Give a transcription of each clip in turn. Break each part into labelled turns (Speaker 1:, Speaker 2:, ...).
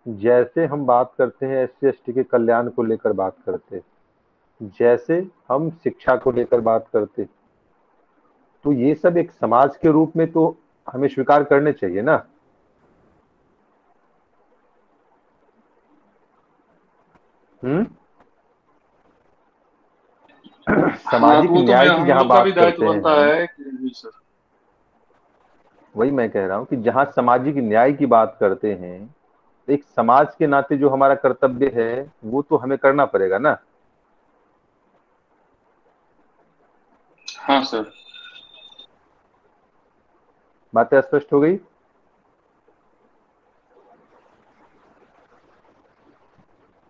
Speaker 1: जैसे हम बात करते हैं एससी एसटी के कल्याण को लेकर बात करते हैं, जैसे हम शिक्षा को लेकर बात करते, तो ये सब एक समाज के रूप में तो हमें स्वीकार करने चाहिए ना। हम्म।
Speaker 2: हाँ, तो
Speaker 1: सामाजिक
Speaker 2: वो तो मैं
Speaker 1: न्याय की
Speaker 2: हम
Speaker 1: जहां
Speaker 2: लोग का भी
Speaker 1: बात
Speaker 2: दायित्व
Speaker 1: करते
Speaker 2: बनता
Speaker 1: हैं,
Speaker 2: है कि जी सर।
Speaker 1: वही मैं कह रहा हूं कि जहां सामाजिक न्याय की बात करते हैं, एक समाज के नाते जो हमारा कर्तव्य है वो तो हमें करना पड़ेगा ना।
Speaker 2: हाँ सर।
Speaker 1: बातें स्पष्ट हो गई।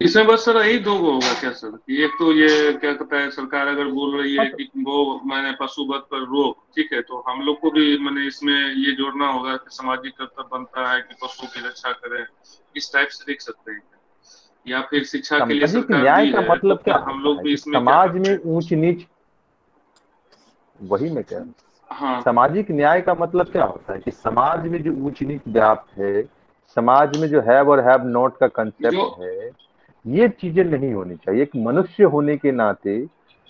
Speaker 2: इसमें बस सर यही दो गो होगा क्या सर, कि एक तो ये क्या कहता है, सरकार अगर बोल रही है
Speaker 1: बस
Speaker 2: कि वो मैंने पशु वध पर रोक, ठीक है, तो हम लोग को भी मैंने इसमें ये जोड़ना होगा कि सामाजिक कर्तव्य बनता है कि पशु की रक्षा करें। इस टाइप से देख सकते हैं। या फिर शिक्षा के लिए
Speaker 1: सामाजिक
Speaker 2: सरकार
Speaker 1: न्याय
Speaker 2: दी
Speaker 1: का
Speaker 2: है, तो
Speaker 1: मतलब क्या
Speaker 2: फिर हम
Speaker 1: होता
Speaker 2: लोग
Speaker 1: है
Speaker 2: भी
Speaker 1: कि
Speaker 2: इसमें क्या
Speaker 1: समाज
Speaker 2: करते
Speaker 1: में
Speaker 2: हैं।
Speaker 1: ऊंच नीच, वही मैं कह रहा हूँ।
Speaker 2: हाँ।
Speaker 1: सामाजिक न्याय का मतलब क्या होता है कि समाज में जो ऊंच नीच व्याप्त है, समाज में जो हैव और हैव नॉट का
Speaker 2: जो
Speaker 1: कंसेप्ट है, ये चीजें नहीं होनी चाहिए। एक मनुष्य होने के नाते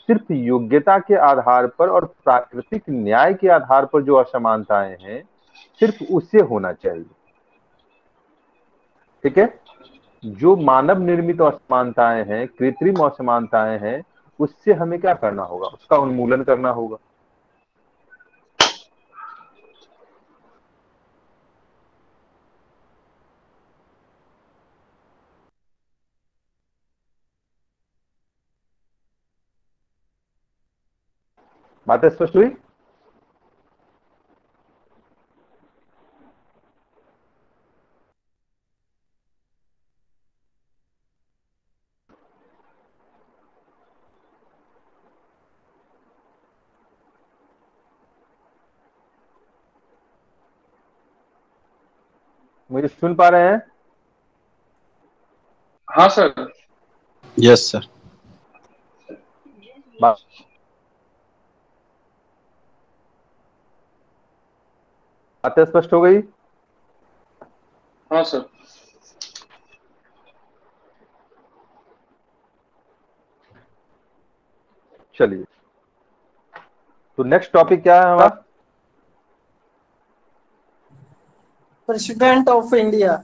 Speaker 1: सिर्फ योग्यता के आधार पर और प्राकृतिक न्याय के आधार पर जो असमानताएं हैं, सिर्फ उससे होना चाहिए। ठीक है। जो मानव निर्मित असमानताएं हैं, कृत्रिम असमानताएं हैं, उससे हमें क्या करना होगा, उसका उन्मूलन करना होगा। बात स्पष्ट हुई। मुझे सुन पा रहे हैं।
Speaker 2: हाँ सर।
Speaker 3: Yes sir.
Speaker 1: बात बातें स्पष्ट हो गई।
Speaker 2: हाँ सर।
Speaker 1: चलिए, तो नेक्स्ट टॉपिक क्या है हमारा।
Speaker 4: President of India.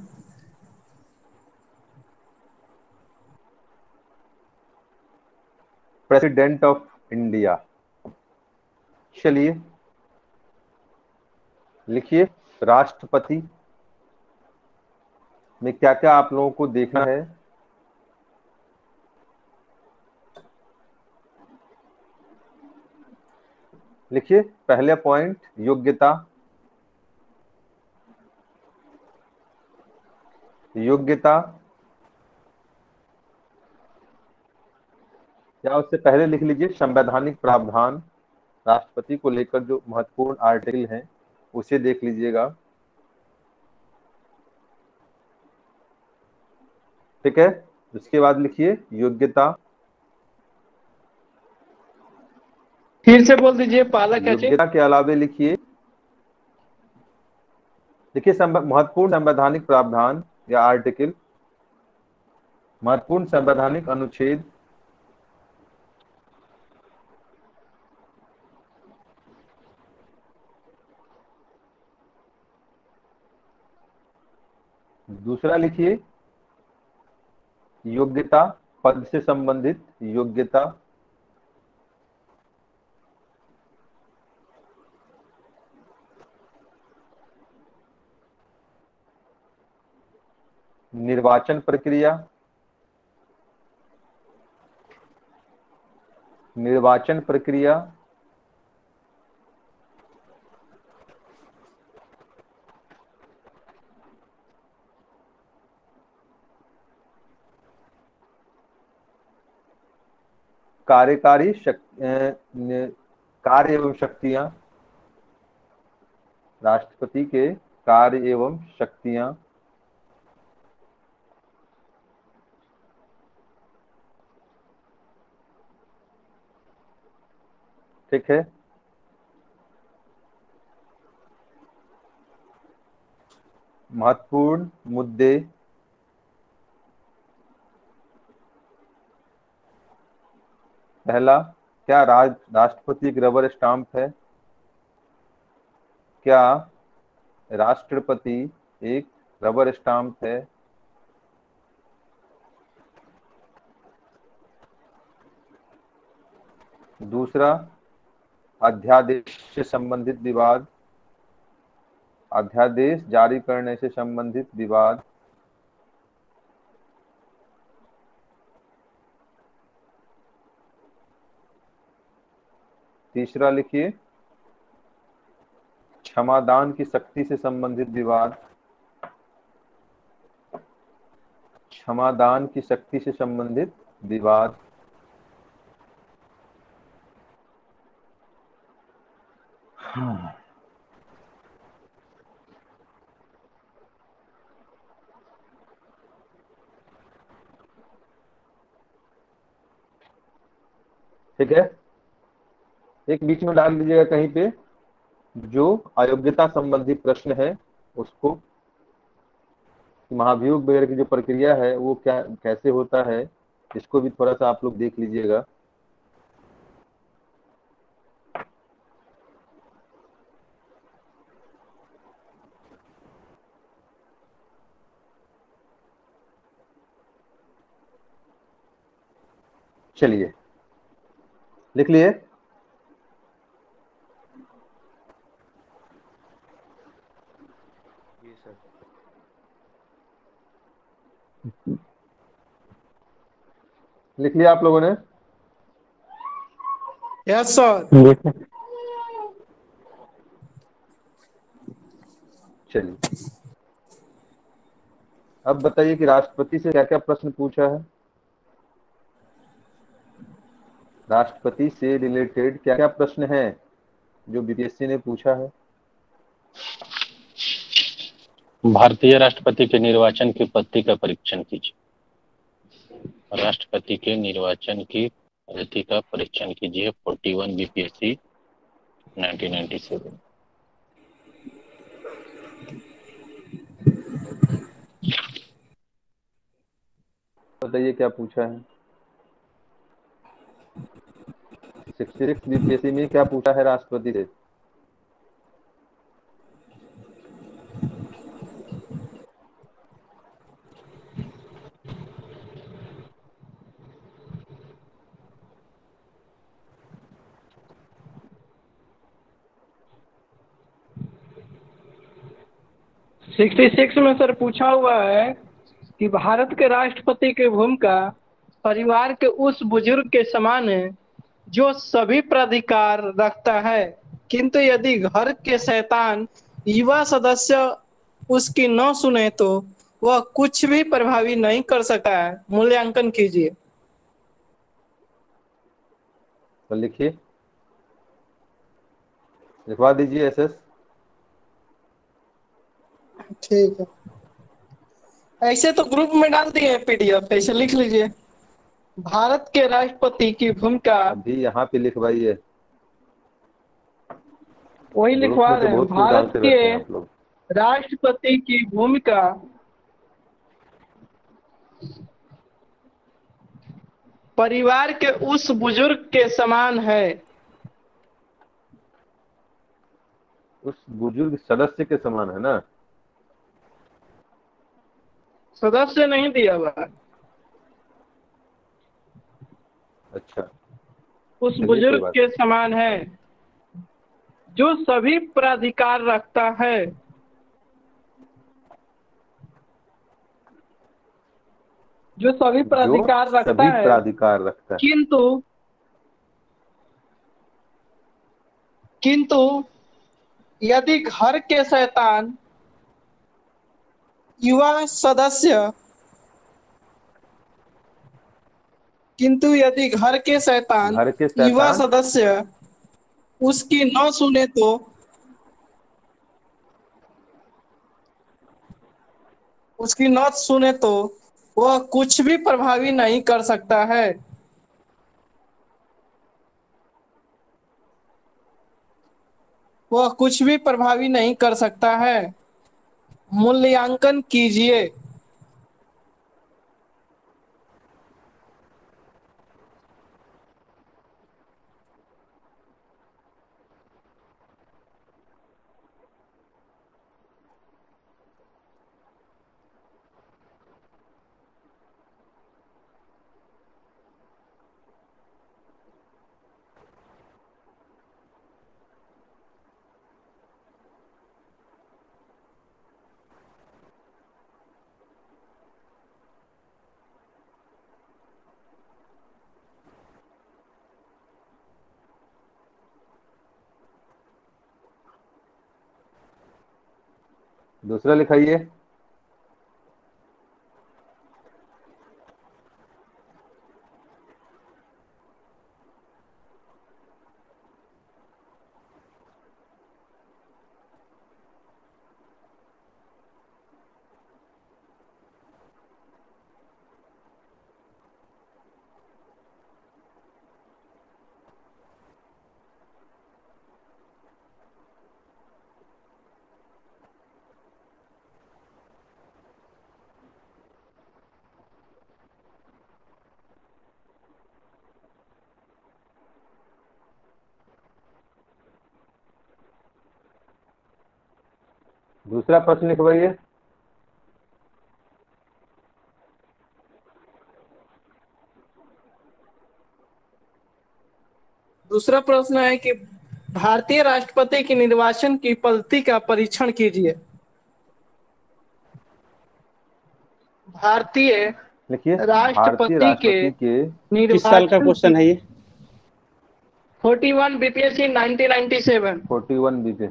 Speaker 1: President of India. चलिए, लिखिए। राष्ट्रपति में क्या क्या आप लोगों को देखना है। लिखिए, पहले पॉइंट योग्यता। योग्यता, या उससे पहले लिख लीजिए संवैधानिक प्रावधान। राष्ट्रपति को लेकर जो महत्वपूर्ण आर्टिकल हैं उसे देख लीजिएगा। ठीक है। उसके बाद लिखिए योग्यता।
Speaker 4: फिर से बोल दीजिए, पाला क्या चीज?
Speaker 1: योग्यता के अलावे लिखिए, देखिए महत्वपूर्ण संवैधानिक प्रावधान या आर्टिकल, महत्वपूर्ण संवैधानिक अनुच्छेद। दूसरा लिखिए योग्यता, पद से संबंधित योग्यता। निर्वाचन प्रक्रिया। निर्वाचन प्रक्रिया। कार्यकारी कार्य एवं शक्तियां। राष्ट्रपति के कार्य एवं शक्तियां। ठीक है। महत्वपूर्ण मुद्दे। पहला, क्या राष्ट्रपति एक रबर स्टाम्प है? क्या राष्ट्रपति एक रबर स्टाम्प है? दूसरा, अध्यादेश से संबंधित विवाद, अध्यादेश जारी करने से संबंधित विवाद। तीसरा लिखिए, क्षमादान की शक्ति से संबंधित विवाद, क्षमादान की शक्ति से संबंधित विवाद। ठीक है, एक बीच में डाल दीजिएगा कहीं पे जो अयोग्यता संबंधी प्रश्न है उसको, महाभियोग वगैरह की जो प्रक्रिया है वो क्या कैसे होता है, इसको भी थोड़ा सा आप लोग देख लीजिएगा। चलिए, लिख लिए?
Speaker 3: जी सर।
Speaker 1: लिख लिया आप लोगों ने?
Speaker 4: Yes sir.
Speaker 1: चलिए, अब बताइए कि राष्ट्रपति से क्या क्या प्रश्न पूछा है, राष्ट्रपति से रिलेटेड क्या क्या प्रश्न है जो बीपीएससी ने पूछा है।
Speaker 5: भारतीय राष्ट्रपति के निर्वाचन की पद्धति का परीक्षण कीजिए। राष्ट्रपति के निर्वाचन की पद्धति का परीक्षण कीजिए। 41 बीपीएससी 1997।
Speaker 1: बताइए क्या पूछा है। 66 बीपीएससी में क्या पूछा है राष्ट्रपति से?
Speaker 4: सिक्सटी सिक्स में सर पूछा हुआ है कि भारत के राष्ट्रपति की भूमिका परिवार के उस बुजुर्ग के समान है जो सभी प्राधिकार रखता है, किंतु यदि घर के शैतान युवा सदस्य उसकी न सुने तो वह कुछ भी प्रभावी नहीं कर सकता है। मूल्यांकन कीजिए।
Speaker 1: तो लिखिए, लिखवा दीजिए एसएस।
Speaker 4: ठीक है, ऐसे तो ग्रुप में डाल दिए पीडीएफ, ऐसे लिख लीजिए। भारत के राष्ट्रपति की भूमिका,
Speaker 1: अभी यहाँ पे लिखवाइए,
Speaker 4: वही
Speaker 1: ग्रुप
Speaker 4: लिखवा
Speaker 1: में तो
Speaker 4: रहे हैं।
Speaker 1: बहुत कुछ
Speaker 4: भारत
Speaker 1: डालते
Speaker 4: के
Speaker 1: रहते हैं आप लोग।
Speaker 4: राष्ट्रपति की भूमिका परिवार के उस बुजुर्ग के समान है।
Speaker 1: उस बुजुर्ग सदस्य के समान है ना?
Speaker 4: सदस्य नहीं दिया हुआ।
Speaker 1: अच्छा,
Speaker 4: उस
Speaker 1: चलिए कोई
Speaker 4: बुजुर्ग
Speaker 1: बात
Speaker 4: के समान है जो सभी प्राधिकार रखता है, जो सभी
Speaker 1: जो
Speaker 4: प्राधिकार रखता
Speaker 1: सभी
Speaker 4: है,
Speaker 1: प्राधिकार रखता है।
Speaker 4: किंतु यदि घर के शैतान युवा सदस्य किंतु यदि घर के शैतान
Speaker 1: घर के
Speaker 4: युवा
Speaker 1: शैतान
Speaker 4: सदस्य उसकी न सुने तो वह कुछ भी प्रभावी नहीं कर सकता है। वह कुछ भी प्रभावी नहीं कर सकता है। मूल्यांकन कीजिए।
Speaker 1: दूसरा लिखाइए। दूसरा प्रश्न लिखवाइए।
Speaker 4: दूसरा प्रश्न है कि भारतीय राष्ट्रपति के निर्वाचन की पद्धति का परीक्षण कीजिए। भारतीय
Speaker 1: लिखिए, भारतीय
Speaker 4: राष्ट्रपति
Speaker 1: राष्ट्रपति के
Speaker 3: किस साल का
Speaker 4: निर्वाचन
Speaker 3: क्वेश्चन है ये?
Speaker 4: 41 बीपीएससी 1997।
Speaker 1: 41 बीपी।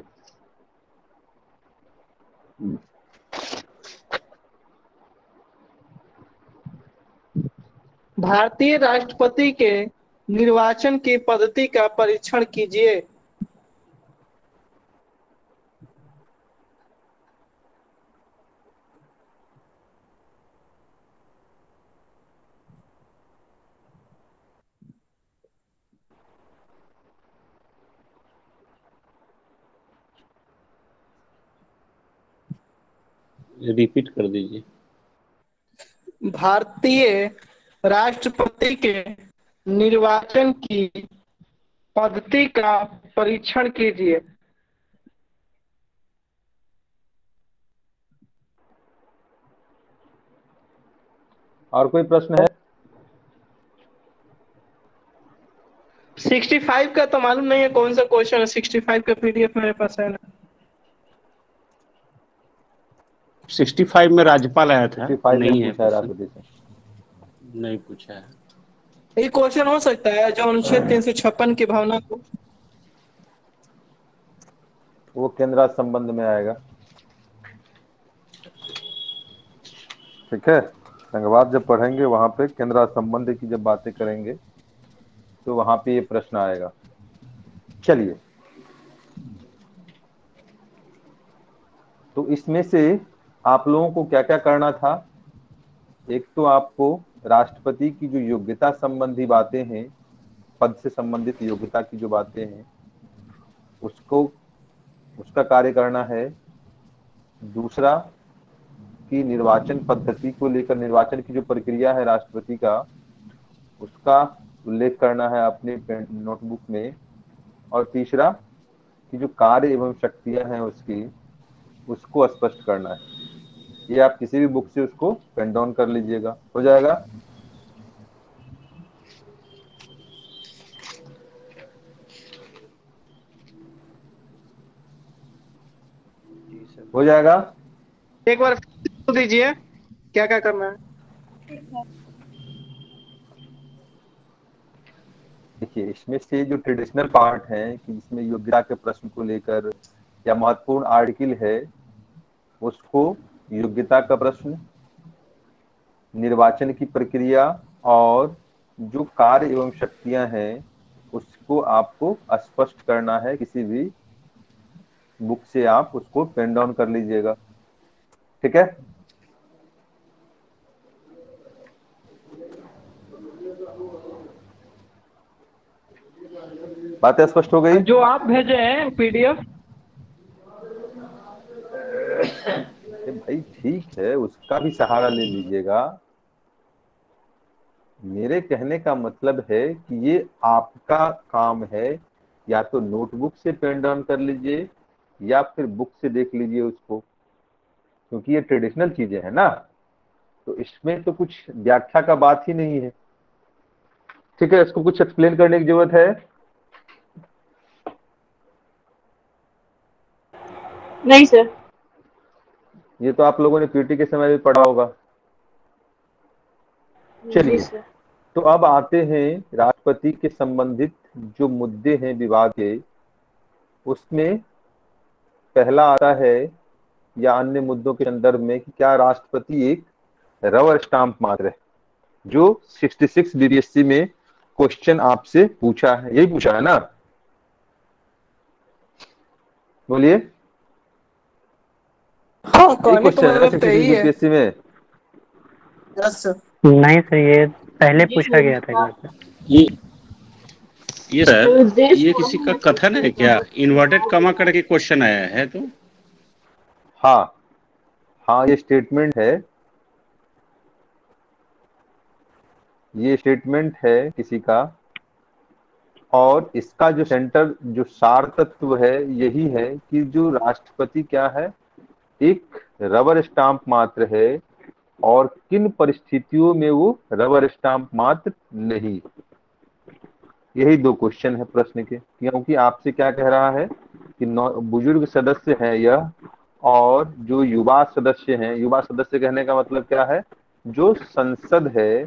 Speaker 4: भारतीय राष्ट्रपति के निर्वाचन की पद्धति का परीक्षण कीजिए।
Speaker 3: रिपीट कर दीजिए।
Speaker 4: भारतीय राष्ट्रपति के निर्वाचन की पद्धति का परीक्षण कीजिए।
Speaker 1: और कोई प्रश्न है?
Speaker 4: 65 का तो मालूम नहीं है कौन सा क्वेश्चन है। 65 का पीडीएफ मेरे पास है ना।
Speaker 3: 65 में राज्यपाल आया था,
Speaker 1: 65
Speaker 3: नहीं
Speaker 1: में
Speaker 3: है
Speaker 1: पूछा है
Speaker 3: प्रश्न।
Speaker 1: राष्ट्रपति से।
Speaker 3: नहीं पूछा है।
Speaker 4: ये क्वेश्चन हो सकता है जो अनुच्छेद 356 की भावना को।
Speaker 1: वो केंद्र राज्य संबंध में आएगा। ठीक है, संघवाद जब पढ़ेंगे वहां पे केंद्र राज्य संबंध की जब बातें करेंगे तो वहां पे ये प्रश्न आएगा। चलिए, तो इसमें से आप लोगों को क्या क्या करना था? एक तो आपको राष्ट्रपति की जो योग्यता संबंधी बातें हैं, पद से संबंधित योग्यता की जो बातें हैं, उसका कार्य करना है। दूसरा कि निर्वाचन पद्धति को लेकर, निर्वाचन की जो प्रक्रिया है राष्ट्रपति का, उसका उल्लेख करना है अपने नोटबुक में। और तीसरा कि जो कार्य एवं शक्तियां हैं उसकी, उसको स्पष्ट करना है। ये आप किसी भी बुक से उसको पेन डाउन कर लीजिएगा, हो जाएगा। हो जाएगा।
Speaker 4: एक बार बोल दीजिए क्या क्या करना है।
Speaker 1: देखिए, इसमें से जो ट्रेडिशनल पार्ट है कि जिसमें योग्यता के प्रश्न को लेकर या महत्वपूर्ण आर्टिकल है, उसको योग्यता का प्रश्न, निर्वाचन की प्रक्रिया और जो कार्य एवं शक्तियां हैं उसको आपको स्पष्ट करना है। किसी भी बुक से आप उसको पेन डाउन कर लीजिएगा। ठीक है, बातें स्पष्ट हो गई?
Speaker 4: जो आप भेजे हैं पीडीएफ।
Speaker 1: भाई ठीक है, उसका भी सहारा ले लीजिएगा। मेरे कहने का मतलब है कि ये आपका काम है। या तो नोटबुक से पेन डाउन कर लीजिए या फिर बुक से देख लीजिए उसको, क्योंकि ये ट्रेडिशनल चीजें हैं ना, तो इसमें तो कुछ व्याख्या का बात ही नहीं है। ठीक है, इसको कुछ एक्सप्लेन करने की जरूरत है?
Speaker 6: नहीं सर।
Speaker 1: ये तो आप लोगों ने पीटी के समय भी पढ़ा होगा।
Speaker 6: जी
Speaker 1: चलिए,
Speaker 6: सर।
Speaker 1: तो अब आते हैं राष्ट्रपति के संबंधित जो मुद्दे हैं विवाद के। उसमें पहला आता है या अन्य मुद्दों के संदर्भ में कि क्या राष्ट्रपति एक रबर स्टाम्प मात्र है, जो 66 बीपीएससी में क्वेश्चन आपसे पूछा है, यही पूछा है ना? बोलिए।
Speaker 4: हाँ,
Speaker 1: यही
Speaker 4: कहने का
Speaker 1: क्वेश्चन है ना
Speaker 4: मतलब तो
Speaker 1: 66
Speaker 4: यही है।
Speaker 1: बीपीएससी में?
Speaker 6: नहीं सर, ये पहले पूछा गया था एक बार सर।
Speaker 3: ये सर, ये किसी का कथन है क्या? इन्वर्टेड कमा करके क्वेश्चन आया है तो?
Speaker 1: हाँ हाँ, ये स्टेटमेंट है, ये स्टेटमेंट है किसी का, और इसका जो सेंटर, जो सार तत्व है यही है कि जो राष्ट्रपति क्या है, एक रबर स्टाम्प मात्र है, और किन परिस्थितियों में वो रबर स्टाम्प मात्र नहीं। यही दो क्वेश्चन है प्रश्न के, क्योंकि आपसे क्या कह रहा है कि बुजुर्ग सदस्य हैं यह, और जो युवा सदस्य हैं, युवा सदस्य कहने का मतलब क्या है, जो संसद है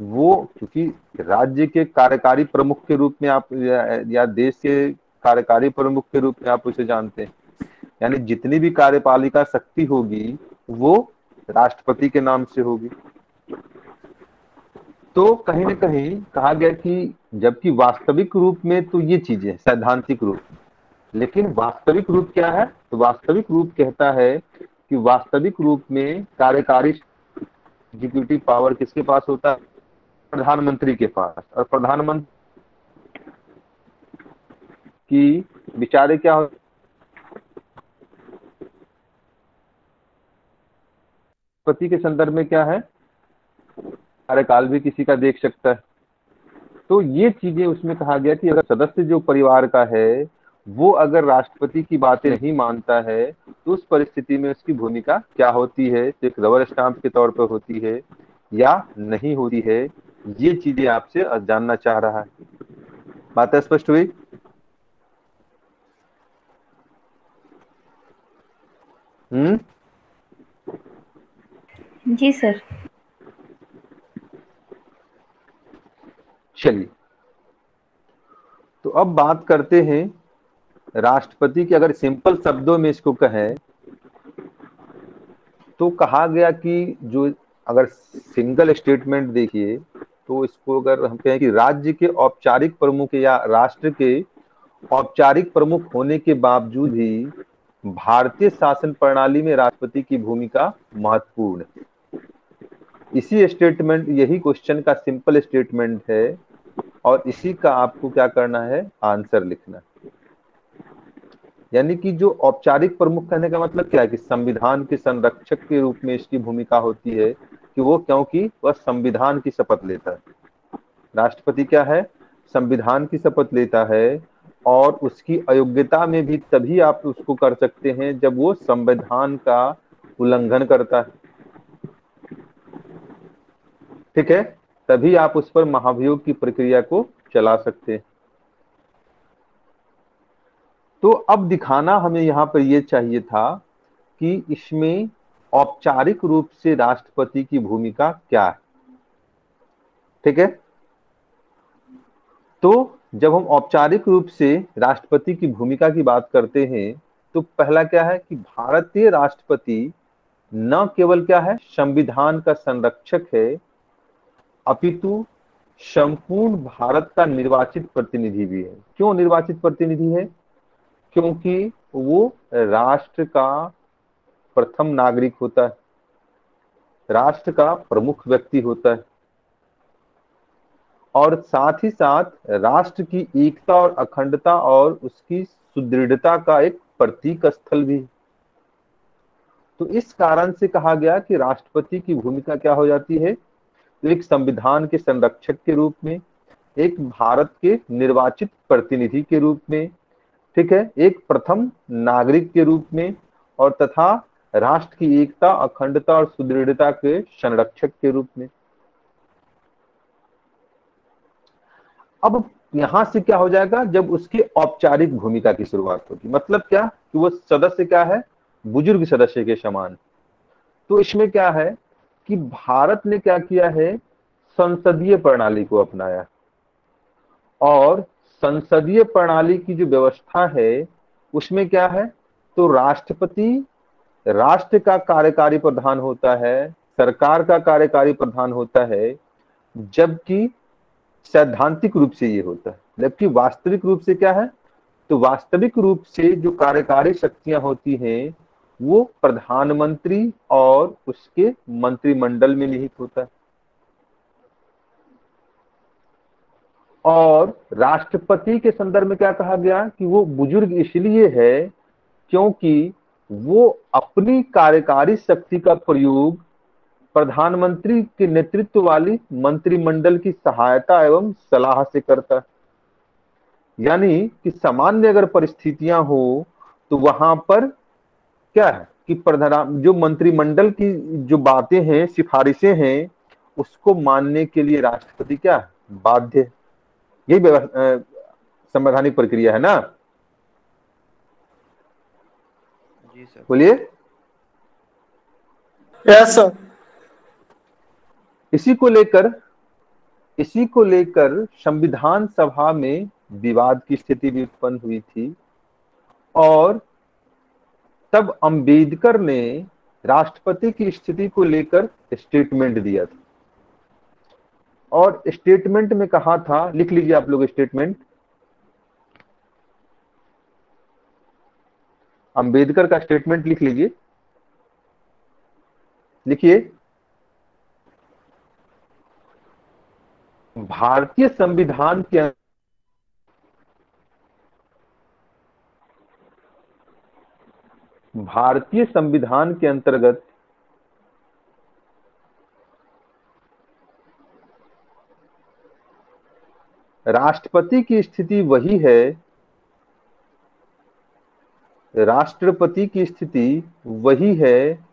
Speaker 1: वो, क्योंकि राज्य के कार्यकारी प्रमुख के रूप में आप या देश के कार्यकारी प्रमुख के रूप में आप उसे जानते हैं, यानी जितनी भी कार्यपालिका शक्ति होगी वो राष्ट्रपति के नाम से होगी। तो कहीं ना कहीं कहा गया कि जबकि वास्तविक रूप में तो ये चीजें सैद्धांतिक रूप, लेकिन वास्तविक रूप क्या है, तो वास्तविक रूप कहता है कि वास्तविक रूप में कार्यकारी एग्जीक्यूटिव पावर किसके पास होता है, प्रधानमंत्री के पास। और प्रधानमंत्री की विचारे क्या हो, राष्ट्रपति के संदर्भ में क्या है, कार्यकाल भी किसी का देख सकता है। तो ये चीजें उसमें कहा गया कि अगर सदस्य जो परिवार का है वो अगर राष्ट्रपति की बातें नहीं मानता है तो उस परिस्थिति में उसकी भूमिका क्या होती है, एक रबर स्टाम्प के तौर पर होती है या नहीं होती है, ये चीजें आपसे जानना चाह रहा है। बात स्पष्ट हुई?
Speaker 7: जी सर।
Speaker 1: चलिए, तो अब बात करते हैं राष्ट्रपति की। अगर सिंपल शब्दों में इसको कहें तो कहा गया कि जो, अगर सिंगल स्टेटमेंट देखिए तो इसको अगर हम कहें कि राज्य के औपचारिक प्रमुख या राष्ट्र के औपचारिक प्रमुख होने के बावजूद ही भारतीय शासन प्रणाली में राष्ट्रपति की भूमिका महत्वपूर्ण है। इसी स्टेटमेंट, यही क्वेश्चन का सिंपल स्टेटमेंट है, और इसी का आपको क्या करना है, आंसर लिखना है। यानी कि जो औपचारिक प्रमुख कहने का मतलब क्या है कि संविधान के संरक्षक के रूप में इसकी भूमिका होती है कि वो, क्योंकि वह संविधान की शपथ लेता है। राष्ट्रपति क्या है, संविधान की शपथ लेता है, और उसकी अयोग्यता में भी तभी आप उसको कर सकते हैं जब वो संविधान का उल्लंघन करता है, ठीक है, तभी आप उस पर महाभियोग की प्रक्रिया को चला सकते हैं। तो अब दिखाना हमें यहाँ पर यह चाहिए था कि इसमें औपचारिक रूप से राष्ट्रपति की भूमिका क्या है, ठीक है। तो जब हम औपचारिक रूप से राष्ट्रपति की भूमिका की बात करते हैं तो पहला क्या है कि भारतीय राष्ट्रपति न केवल क्या है, संविधान का संरक्षक है, अपितु संपूर्ण भारत का निर्वाचित प्रतिनिधि भी है। क्यों निर्वाचित प्रतिनिधि है? क्योंकि वो राष्ट्र का प्रथम नागरिक होता है, राष्ट्र का प्रमुख व्यक्ति होता है, और साथ ही साथ राष्ट्र की एकता और अखंडता और उसकी सुदृढ़ता का एक प्रतीक स्थल भी। तो इस कारण से कहा गया कि राष्ट्रपति की भूमिका क्या हो जाती है, तो एक संविधान के संरक्षक के रूप में, एक भारत के निर्वाचित प्रतिनिधि के रूप में, ठीक है, एक प्रथम नागरिक के रूप में, और तथा राष्ट्र की एकता, अखंडता और सुदृढ़ता के संरक्षक के रूप में। अब यहां से क्या हो जाएगा, जब उसकी औपचारिक भूमिका की शुरुआत होगी, मतलब क्या कि वो सदस्य क्या है, बुजुर्ग सदस्य के समान। तो इसमें क्या है कि भारत ने क्या किया है, संसदीय प्रणाली को अपनाया, और संसदीय प्रणाली की जो व्यवस्था है उसमें क्या है, तो राष्ट्रपति राष्ट्र का कार्यकारी प्रधान होता है, सरकार का कार्यकारी प्रधान होता है, जबकि सैद्धांतिक रूप से ये होता है। जबकि वास्तविक रूप से क्या है, तो वास्तविक रूप से जो कार्यकारी शक्तियां होती हैं वो प्रधानमंत्री और उसके मंत्रिमंडल में निहित होता है। और राष्ट्रपति के संदर्भ में क्या कहा गया कि वो बुजुर्ग इसलिए है क्योंकि वो अपनी कार्यकारी शक्ति का प्रयोग प्रधानमंत्री के नेतृत्व वाली मंत्रिमंडल की सहायता एवं सलाह से करता है। यानी कि सामान्य अगर परिस्थितियां हो तो वहां पर क्या है कि प्रधान जो मंत्रिमंडल की जो बातें हैं, सिफारिशें हैं, उसको मानने के लिए राष्ट्रपति क्या है, बाध्य है। यही संवैधानिक प्रक्रिया है ना।
Speaker 7: जी सर।
Speaker 1: बोलिए।
Speaker 8: Yes sir.
Speaker 1: इसी को लेकर संविधान सभा में विवाद की स्थिति भी उत्पन्न हुई थी और तब अंबेडकर ने राष्ट्रपति की स्थिति को लेकर स्टेटमेंट दिया था। और स्टेटमेंट में कहा था, लिख लीजिए आप लोग स्टेटमेंट, अंबेडकर का स्टेटमेंट लिख लीजिए। लिखिए, भारतीय संविधान के अंतर्गत राष्ट्रपति की स्थिति वही है, राष्ट्रपति की स्थिति वही है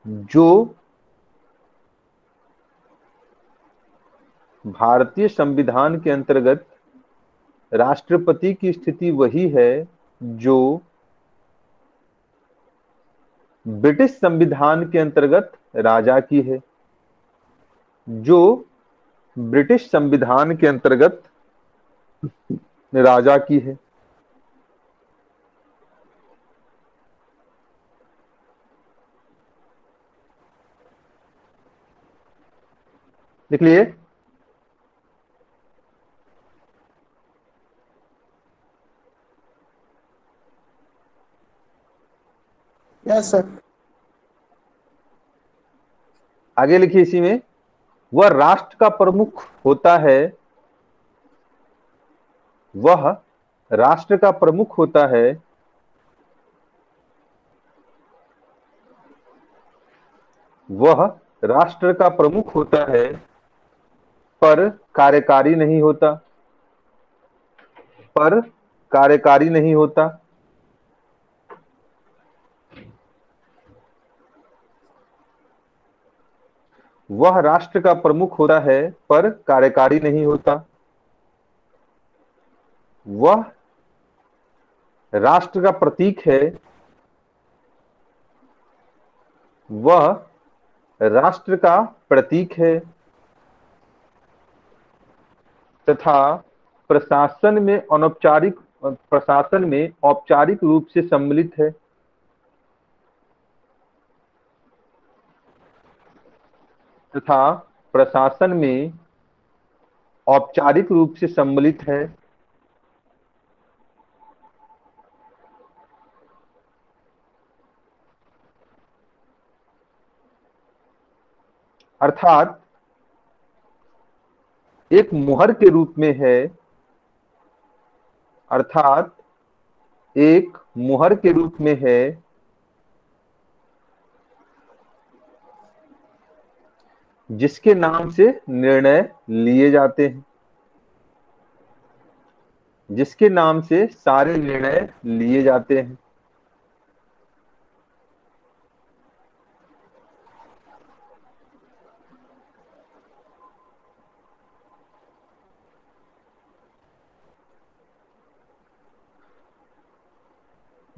Speaker 1: जो भारतीय संविधान के अंतर्गत राष्ट्रपति की स्थिति वही है जो ब्रिटिश संविधान के अंतर्गत राजा की है, जो ब्रिटिश संविधान के अंतर्गत राजा की है। लिख लिए।
Speaker 8: Yes sir.
Speaker 1: आगे लिखिए इसी में, वह राष्ट्र का प्रमुख होता है, वह राष्ट्र का प्रमुख होता है, वह राष्ट्र का प्रमुख होता है पर कार्यकारी नहीं होता, पर कार्यकारी नहीं होता। वह राष्ट्र का प्रमुख होता है पर कार्यकारी नहीं होता। वह राष्ट्र का प्रतीक है, वह राष्ट्र का प्रतीक है तथा प्रशासन में औपचारिक रूप से सम्मिलित है। तथा प्रशासन में औपचारिक रूप से सम्मिलित है। अर्थात एक मुहर के रूप में है, अर्थात एक मुहर के रूप में है जिसके नाम से निर्णय लिए जाते हैं, जिसके नाम से सारे निर्णय लिए जाते हैं।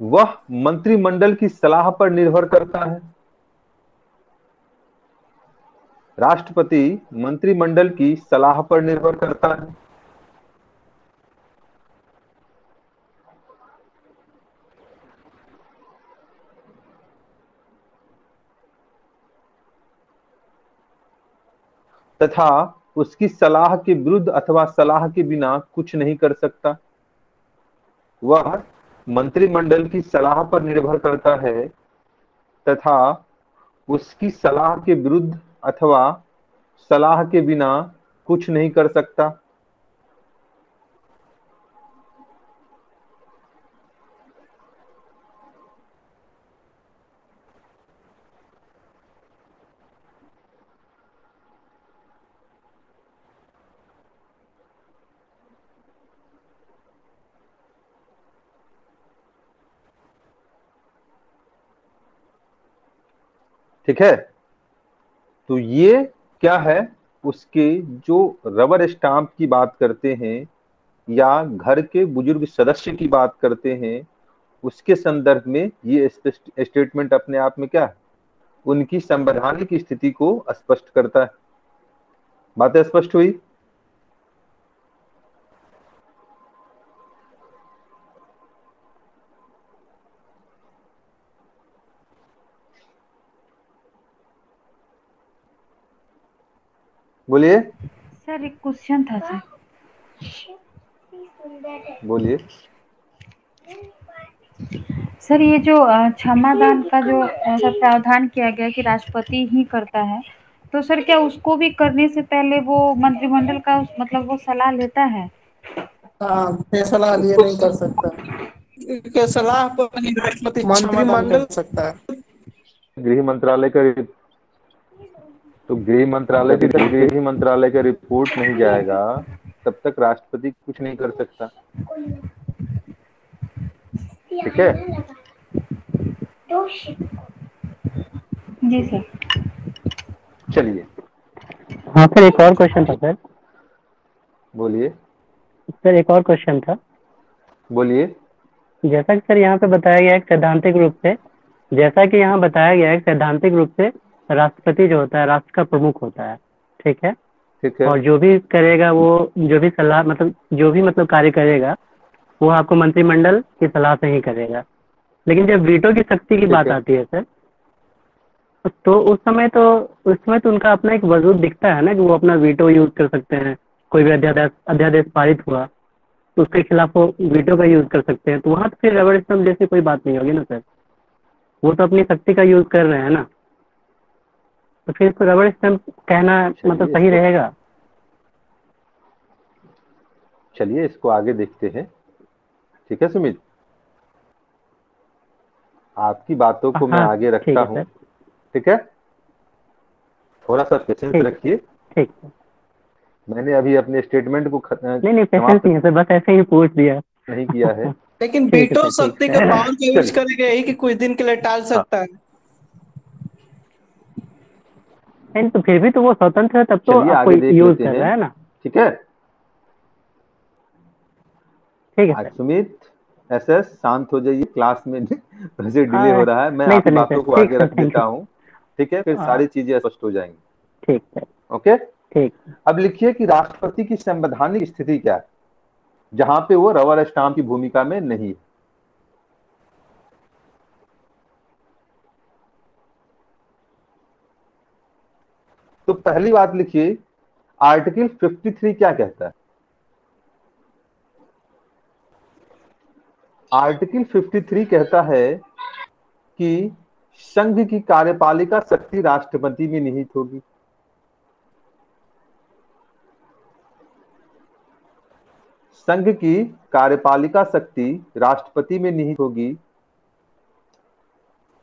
Speaker 1: वह मंत्रिमंडल की सलाह पर निर्भर करता है। राष्ट्रपति मंत्रिमंडल की सलाह पर निर्भर करता है। तथा उसकी सलाह के विरुद्ध अथवा सलाह के बिना कुछ नहीं कर सकता। वह मंत्रिमंडल की सलाह पर निर्भर करता है तथा उसकी सलाह के विरुद्ध अथवा सलाह के बिना कुछ नहीं कर सकता। ठीक है, तो ये क्या है, उसके जो रबर स्टाम्प की बात करते हैं या घर के बुजुर्ग सदस्य की बात करते हैं, उसके संदर्भ में ये स्टेटमेंट अपने आप में क्या है, उनकी संवैधानिक स्थिति को स्पष्ट करता है। बातें स्पष्ट हुई? बोलिए।
Speaker 9: सर एक क्वेश्चन था सर।
Speaker 1: बोलिए।
Speaker 9: सर ये जो क्षमादान का जो ऐसा प्रावधान किया गया कि राष्ट्रपति ही करता है, तो सर क्या उसको भी करने से पहले वो मंत्रिमंडल का मतलब वो सलाह लेता है?
Speaker 8: हाँ, फैसला लिए नहीं कर सकता के सलाह पर राष्ट्रपति क्षमादान कर सकता है।
Speaker 1: गृह मंत्रालय का तो गृह मंत्रालय का रिपोर्ट नहीं जाएगा तब तक राष्ट्रपति कुछ नहीं कर सकता। ठीक है
Speaker 9: जी सर।
Speaker 1: चलिए।
Speaker 6: हाँ सर, एक और क्वेश्चन था सर।
Speaker 1: बोलिए।
Speaker 6: सर एक और क्वेश्चन था।
Speaker 1: बोलिए।
Speaker 6: जैसा कि सर यहाँ पे बताया गया है सैद्धांतिक रूप से, सैद्धांतिक रूप से राष्ट्रपति जो होता है राष्ट्र का प्रमुख होता है। ठीक है।
Speaker 1: ठीक है।
Speaker 6: और जो भी करेगा, वो जो भी सलाह जो भी कार्य करेगा वो आपको मंत्रिमंडल की सलाह से ही करेगा। लेकिन जब वीटो की शक्ति की बात आती है सर, तो उस समय तो उनका अपना एक वजूद दिखता है ना, कि वो अपना वीटो यूज कर सकते हैं। कोई भी अध्यादेश पारित हुआ तो उसके खिलाफ वो वीटो का यूज कर सकते हैं। तो वहाँ तो फिर रबर स्टम्प जैसी कोई बात नहीं होगी ना सर। वो तो अपनी शक्ति का यूज कर रहे हैं ना, तो फिर इसको रबर स्टम्प कहना मतलब सही रहेगा?
Speaker 1: चलिए इसको आगे देखते हैं। ठीक है सुमित, आपकी बातों को मैं आगे रखता हूँ। ठीक है, थोड़ा सा पेशेंस रखिए।
Speaker 6: ठीक।
Speaker 1: मैंने अभी अपने स्टेटमेंट को
Speaker 6: नहीं पेशेंस नहीं है सर, बस ऐसे ही पूछ दिया।
Speaker 1: नहीं किया है।
Speaker 8: लेकिन वीटो शक्ति का पावर का यूज करेगा यही कि कुछ दिन के लिए टाल सकता है।
Speaker 6: नहीं तो फिर भी तो वो स्वतंत्र है, तब तो आपको यूज कर रहा है ना।
Speaker 1: ठीक है।
Speaker 6: ठीक है
Speaker 1: सुमित एसएस शांत हो जाइए, क्लास में वैसे डिले हो रहा है। मैं आपकी बातों को आगे रख देता हूँ। ठीक है, फिर सारी चीजें स्पष्ट हो जाएंगी।
Speaker 6: ठीक है।
Speaker 1: ओके
Speaker 6: ठीक।
Speaker 1: अब लिखिए कि राष्ट्रपति की संवैधानिक स्थिति क्या है जहां पे वो रबर स्टाम्प की भूमिका में नहीं है। तो पहली बात लिखिए, आर्टिकल 53 क्या कहता है। आर्टिकल 53 कहता है कि संघ की कार्यपालिका शक्ति राष्ट्रपति में निहित होगी। संघ की कार्यपालिका शक्ति राष्ट्रपति में निहित होगी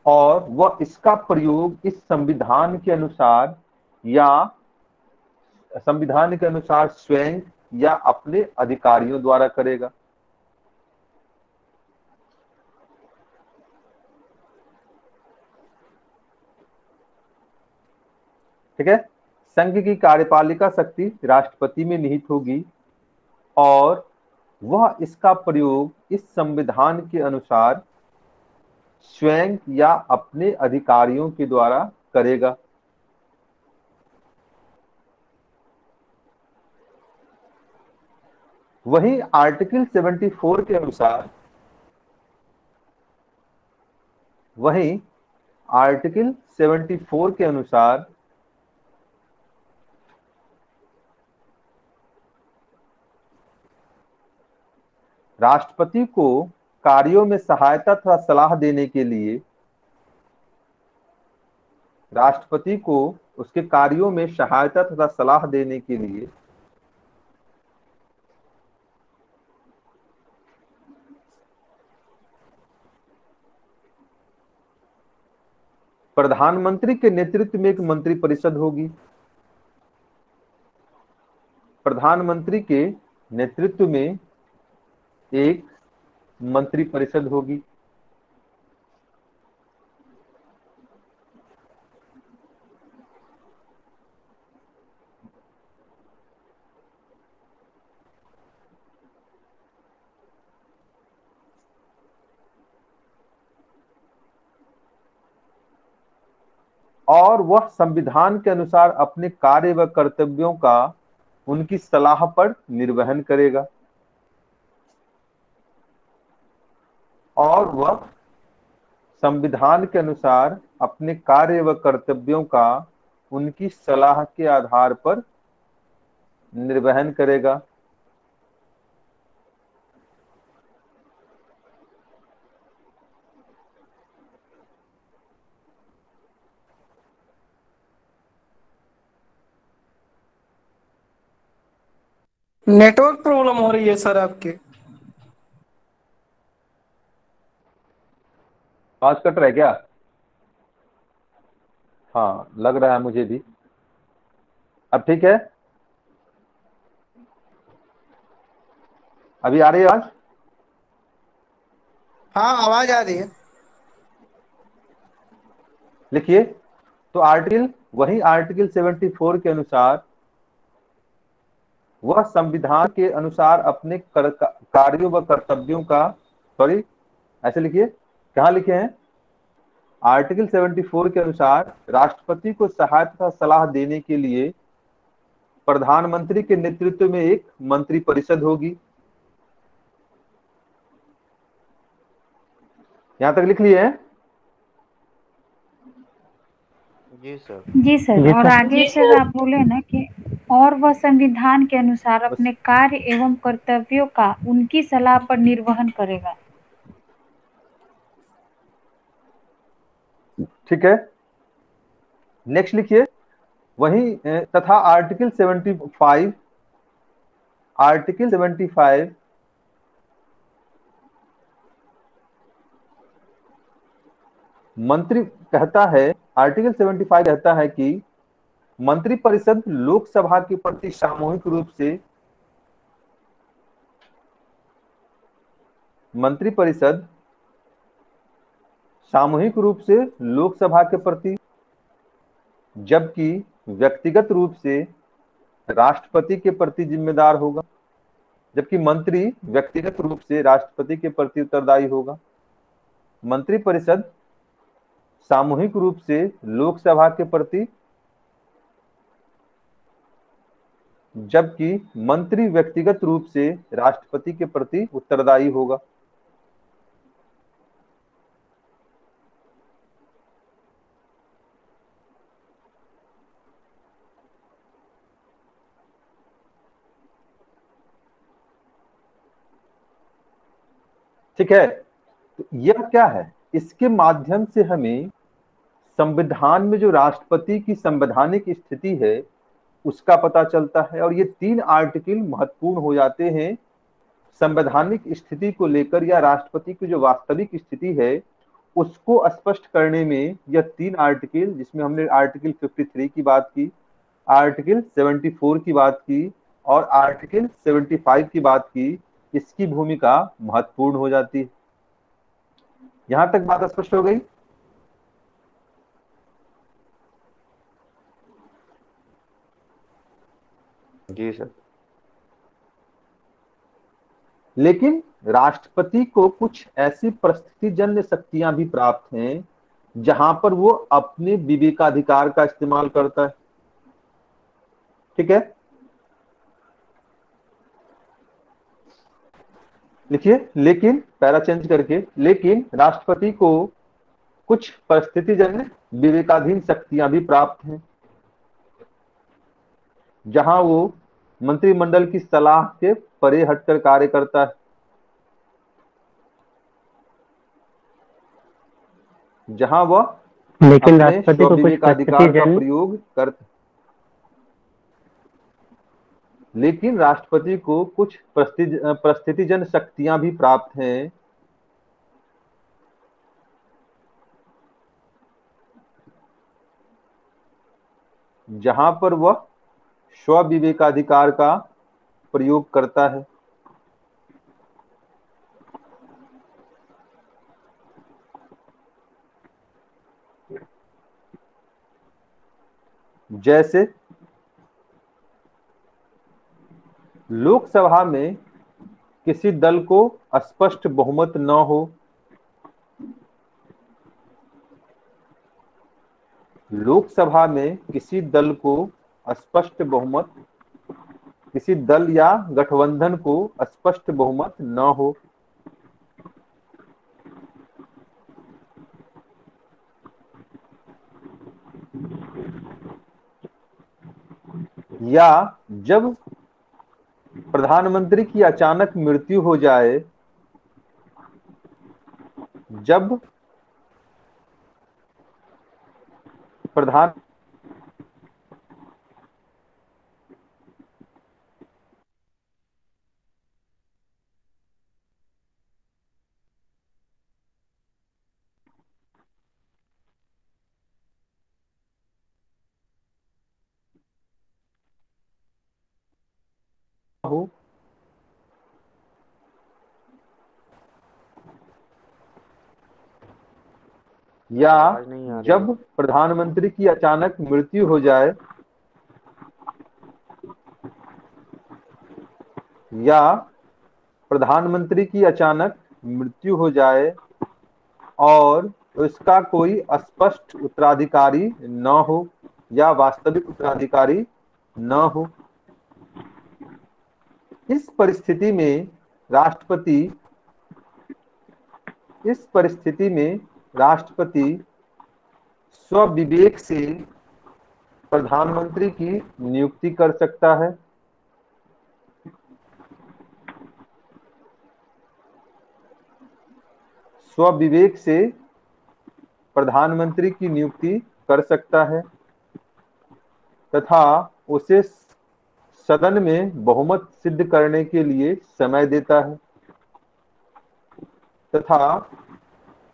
Speaker 1: और वह इसका प्रयोग इस संविधान के अनुसार स्वयं या अपने अधिकारियों द्वारा करेगा। ठीक है, संघ की कार्यपालिका शक्ति राष्ट्रपति में निहित होगी और वह इसका प्रयोग इस संविधान के अनुसार स्वयं या अपने अधिकारियों के द्वारा करेगा। वहीं आर्टिकल 74 के अनुसार राष्ट्रपति को कार्यों में सहायता तथा सलाह देने के लिए, राष्ट्रपति को उसके कार्यों में सहायता तथा सलाह देने के लिए प्रधानमंत्री के नेतृत्व में एक मंत्रिपरिषद होगी। प्रधानमंत्री के नेतृत्व में एक मंत्रिपरिषद होगी। और वह संविधान के अनुसार अपने कार्य व कर्तव्यों का उनकी सलाह पर निर्वहन करेगा। और वह संविधान के अनुसार अपने कार्य व कर्तव्यों का उनकी सलाह के आधार पर निर्वहन करेगा।
Speaker 8: नेटवर्क प्रॉब्लम हो रही है सर आपके।
Speaker 1: आवाज कट रहा है क्या? हाँ, लग रहा है मुझे भी। अब ठीक है? अभी आ रही है आवाज?
Speaker 8: हाँ, आवाज आ रही है।
Speaker 1: लिखिए, तो वही आर्टिकल 74 के अनुसार वह संविधान के अनुसार अपने कार्यों व कर्तव्यों का, सॉरी ऐसे लिखिए, कहाँ लिखे हैं? आर्टिकल 74 के अनुसार राष्ट्रपति को सहायता सलाह देने के लिए प्रधानमंत्री के नेतृत्व में एक मंत्रिपरिषद होगी। यहां तक लिख लिए हैं?
Speaker 7: जी सर।
Speaker 9: जी सर। और आगे सर आप बोले ना कि और वह संविधान के अनुसार अपने कार्य एवं कर्तव्यों का उनकी सलाह पर निर्वहन करेगा।
Speaker 1: ठीक है, नेक्स्ट लिखिए, वही तथा आर्टिकल 75 मंत्री कहता है, आर्टिकल 75 कहता है कि मंत्रिपरिषद लोकसभा के प्रति सामूहिक रूप से, मंत्रिपरिषद सामूहिक रूप से लोकसभा के प्रति, जबकि व्यक्तिगत रूप से राष्ट्रपति के प्रति जिम्मेदार होगा। जबकि मंत्री व्यक्तिगत रूप से राष्ट्रपति के प्रति उत्तरदायी होगा। मंत्रिपरिषद सामूहिक रूप से लोकसभा के प्रति, जबकि मंत्री व्यक्तिगत रूप से राष्ट्रपति के प्रति उत्तरदायी होगा। ठीक है, तो यह क्या है? इसके माध्यम से हमें संविधान में जो राष्ट्रपति की संवैधानिक स्थिति है उसका पता चलता है। और ये 3 आर्टिकल महत्वपूर्ण हो जाते हैं संवैधानिक स्थिति को लेकर, या राष्ट्रपति की जो वास्तविक स्थिति है उसको स्पष्ट करने में। यह 3 आर्टिकल, जिसमें हमने आर्टिकल 53 की बात की, आर्टिकल 74 की बात की और आर्टिकल 75 की बात की, इसकी भूमिका महत्वपूर्ण हो जाती है। यहां तक बात स्पष्ट हो गई?
Speaker 7: जी सर।
Speaker 1: लेकिन राष्ट्रपति को कुछ ऐसी परिस्थितिजन्य शक्तियां भी प्राप्त हैं जहां पर वो अपने विवेकाधिकार का इस्तेमाल करता है। ठीक है, लिखिए, लेकिन पैरा चेंज करके, लेकिन राष्ट्रपति को कुछ परिस्थितिजन्य विवेकाधीन शक्तियां भी प्राप्त हैं जहां वो मंत्रिमंडल की सलाह के परे हटकर कार्य करता है। जहां वह
Speaker 6: लेकिन
Speaker 1: अपने
Speaker 6: राष्ट्रपति को कुछ
Speaker 1: स्वविवेकाधिकार का
Speaker 6: प्रस्थिति
Speaker 1: प्रयोग कर लेकिन राष्ट्रपति को कुछ परिस्थितिजन शक्तियां भी प्राप्त हैं जहां पर वह स्वविवेकाधिकार का प्रयोग करता है। जैसे लोकसभा में किसी दल को स्पष्ट बहुमत न हो, लोकसभा में किसी दल को स्पष्ट बहुमत, किसी दल या गठबंधन को स्पष्ट बहुमत न हो, या जब प्रधानमंत्री की अचानक मृत्यु हो जाए, जब प्रधान हो, या
Speaker 7: आवाज नहीं आ रही
Speaker 1: जब
Speaker 7: है।
Speaker 1: प्रधानमंत्री की अचानक मृत्यु हो जाए, या प्रधानमंत्री की अचानक मृत्यु हो जाए और उसका कोई स्पष्ट उत्तराधिकारी न हो या वास्तविक उत्तराधिकारी न हो। इस परिस्थिति में राष्ट्रपति स्वविवेक से प्रधानमंत्री की नियुक्ति कर सकता है। स्वविवेक से प्रधानमंत्री की नियुक्ति कर सकता है तथा उसे सदन में बहुमत सिद्ध करने के लिए समय देता है तथा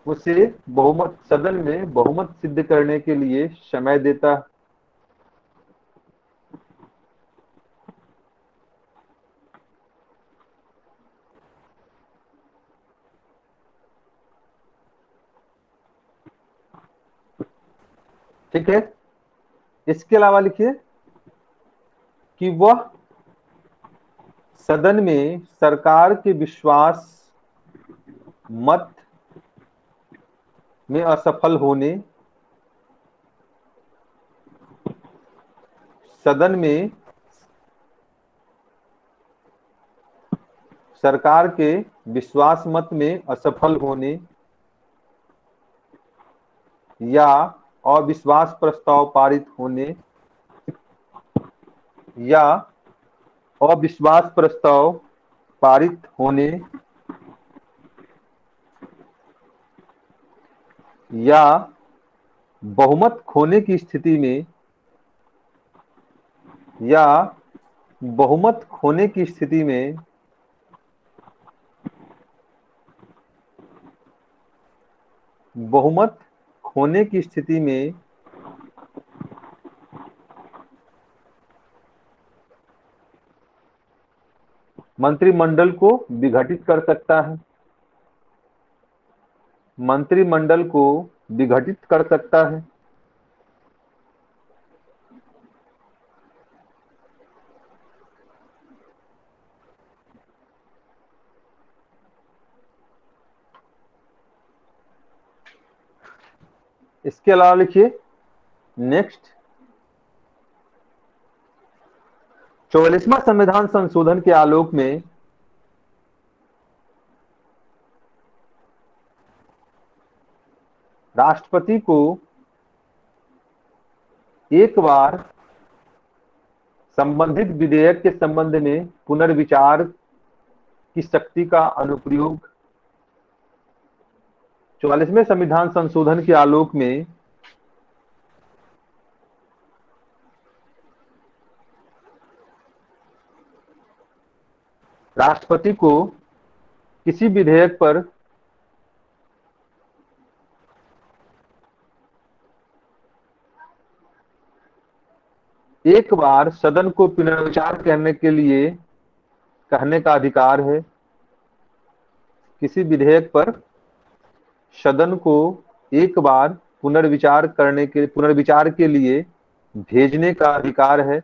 Speaker 1: उसे सदन में बहुमत सिद्ध करने के लिए समय देता है। ठीक है, इसके अलावा लिखिए कि वह सदन में सरकार के विश्वास मत में असफल होने, सदन में सरकार के विश्वास मत में असफल होने या अविश्वास प्रस्ताव पारित होने या अविश्वास प्रस्ताव पारित होने या बहुमत खोने की स्थिति में या बहुमत खोने की स्थिति में बहुमत खोने की स्थिति में मंत्रिमंडल को विघटित कर सकता है। मंत्रिमंडल को विघटित कर सकता है। इसके अलावा लिखिए नेक्स्ट 44वां संविधान संशोधन के आलोक में राष्ट्रपति को एक बार संबंधित विधेयक के संबंध में पुनर्विचार की शक्ति का अनुप्रयोग 44वें संविधान संशोधन के आलोक में राष्ट्रपति को किसी विधेयक पर एक बार सदन को पुनर्विचार करने के लिए कहने का अधिकार है। किसी विधेयक पर सदन को एक बार पुनर्विचार के लिए भेजने का अधिकार है।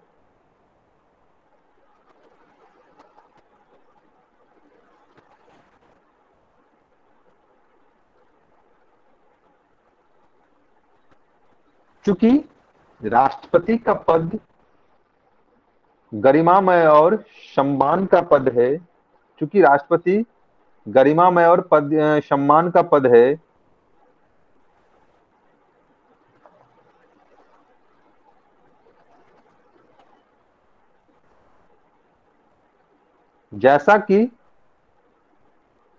Speaker 1: चूंकि राष्ट्रपति का पद गरिमामय और सम्मान का पद है, चूंकि राष्ट्रपति गरिमामय और सम्मान का पद है, जैसा कि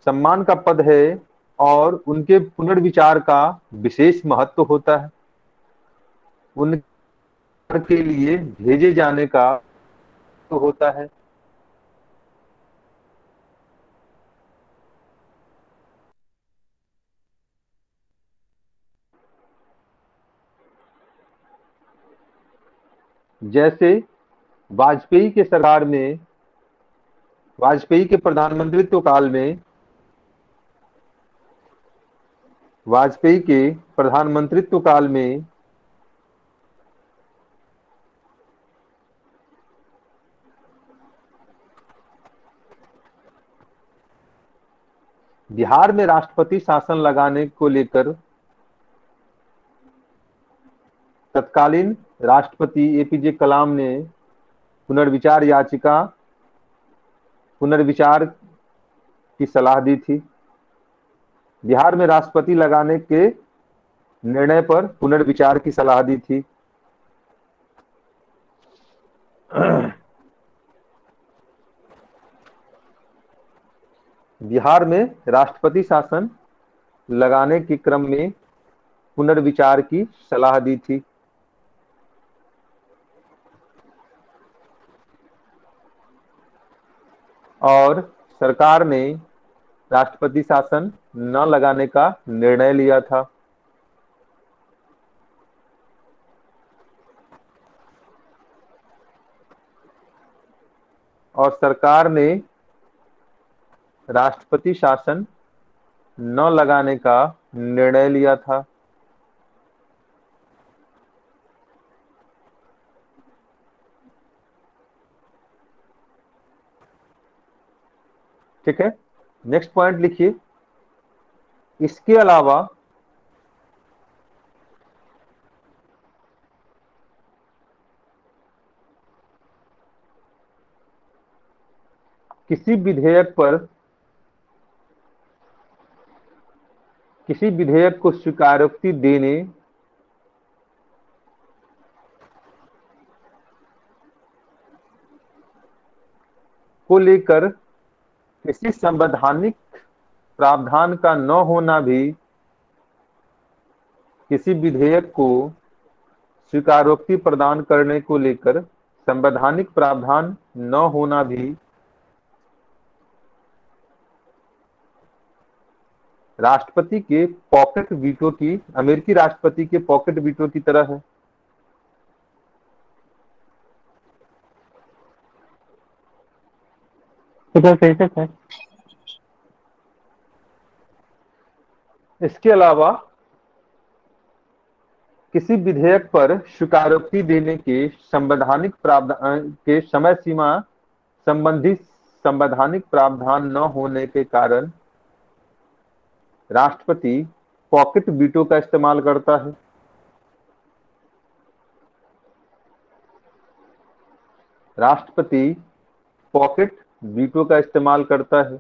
Speaker 1: सम्मान का पद है और उनके पुनर्विचार का विशेष महत्व होता है, उनके लिए भेजे जाने का तो होता है। जैसे वाजपेयी के सरकार में, वाजपेयी के प्रधानमंत्रित्व काल में, वाजपेयी के प्रधानमंत्रित्व काल में बिहार में राष्ट्रपति शासन लगाने को लेकर तत्कालीन राष्ट्रपति एपीजे कलाम ने पुनर्विचार की सलाह दी थी। बिहार में राष्ट्रपति लगाने के निर्णय पर पुनर्विचार की सलाह दी थी। बिहार में राष्ट्रपति शासन लगाने के क्रम में पुनर्विचार की सलाह दी थी। और सरकार ने राष्ट्रपति शासन न लगाने का निर्णय लिया था। और सरकार ने राष्ट्रपति शासन न लगाने का निर्णय लिया था। ठीक है, नेक्स्ट पॉइंट लिखिए। इसके अलावा किसी विधेयक को स्वीकारोक्ति देने को लेकर किसी संवैधानिक प्रावधान का न होना भी, किसी विधेयक को स्वीकारोक्ति प्रदान करने को लेकर संवैधानिक प्रावधान न होना भी राष्ट्रपति के पॉकेट वीटो की, अमेरिकी राष्ट्रपति के पॉकेट वीटो की तरह है।
Speaker 6: फिर से सर।
Speaker 1: इसके अलावा किसी विधेयक पर स्वीकारोक्ति देने के संवैधानिक प्रावधान के समय सीमा संबंधी संवैधानिक प्रावधान न होने के कारण राष्ट्रपति पॉकेट वीटो का इस्तेमाल करता है। राष्ट्रपति पॉकेट वीटो का इस्तेमाल करता है।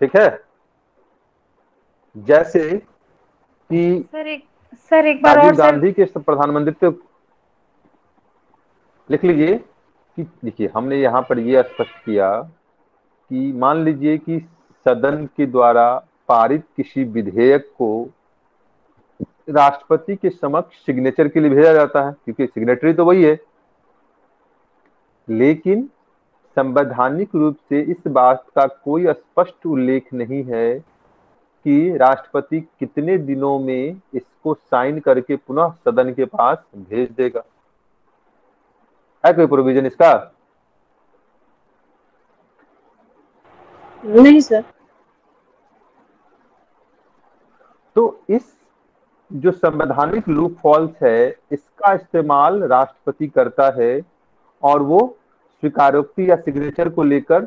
Speaker 1: ठीक है, जैसे कि
Speaker 9: सर एक बार
Speaker 1: राजीव
Speaker 9: और
Speaker 1: गांधी के प्रधानमंत्रित्व, लिख लीजिए, कि देखिए हमने यहाँ पर ये स्पष्ट किया कि मान लीजिए कि सदन के द्वारा पारित किसी विधेयक को राष्ट्रपति के समक्ष सिग्नेचर के लिए भेजा जाता है, क्योंकि सिग्नेटरी तो वही है, लेकिन संवैधानिक रूप से इस बात का कोई स्पष्ट उल्लेख नहीं है कि राष्ट्रपति कितने दिनों में इसको साइन करके पुनः सदन के पास भेज देगा। है कोई प्रोविजन इसका?
Speaker 10: नहीं सर।
Speaker 1: तो इस जो संवैधानिक लूप हॉल्स है, इसका इस्तेमाल राष्ट्रपति करता है और वो स्वीकारोक्ति या सिग्नेचर को लेकर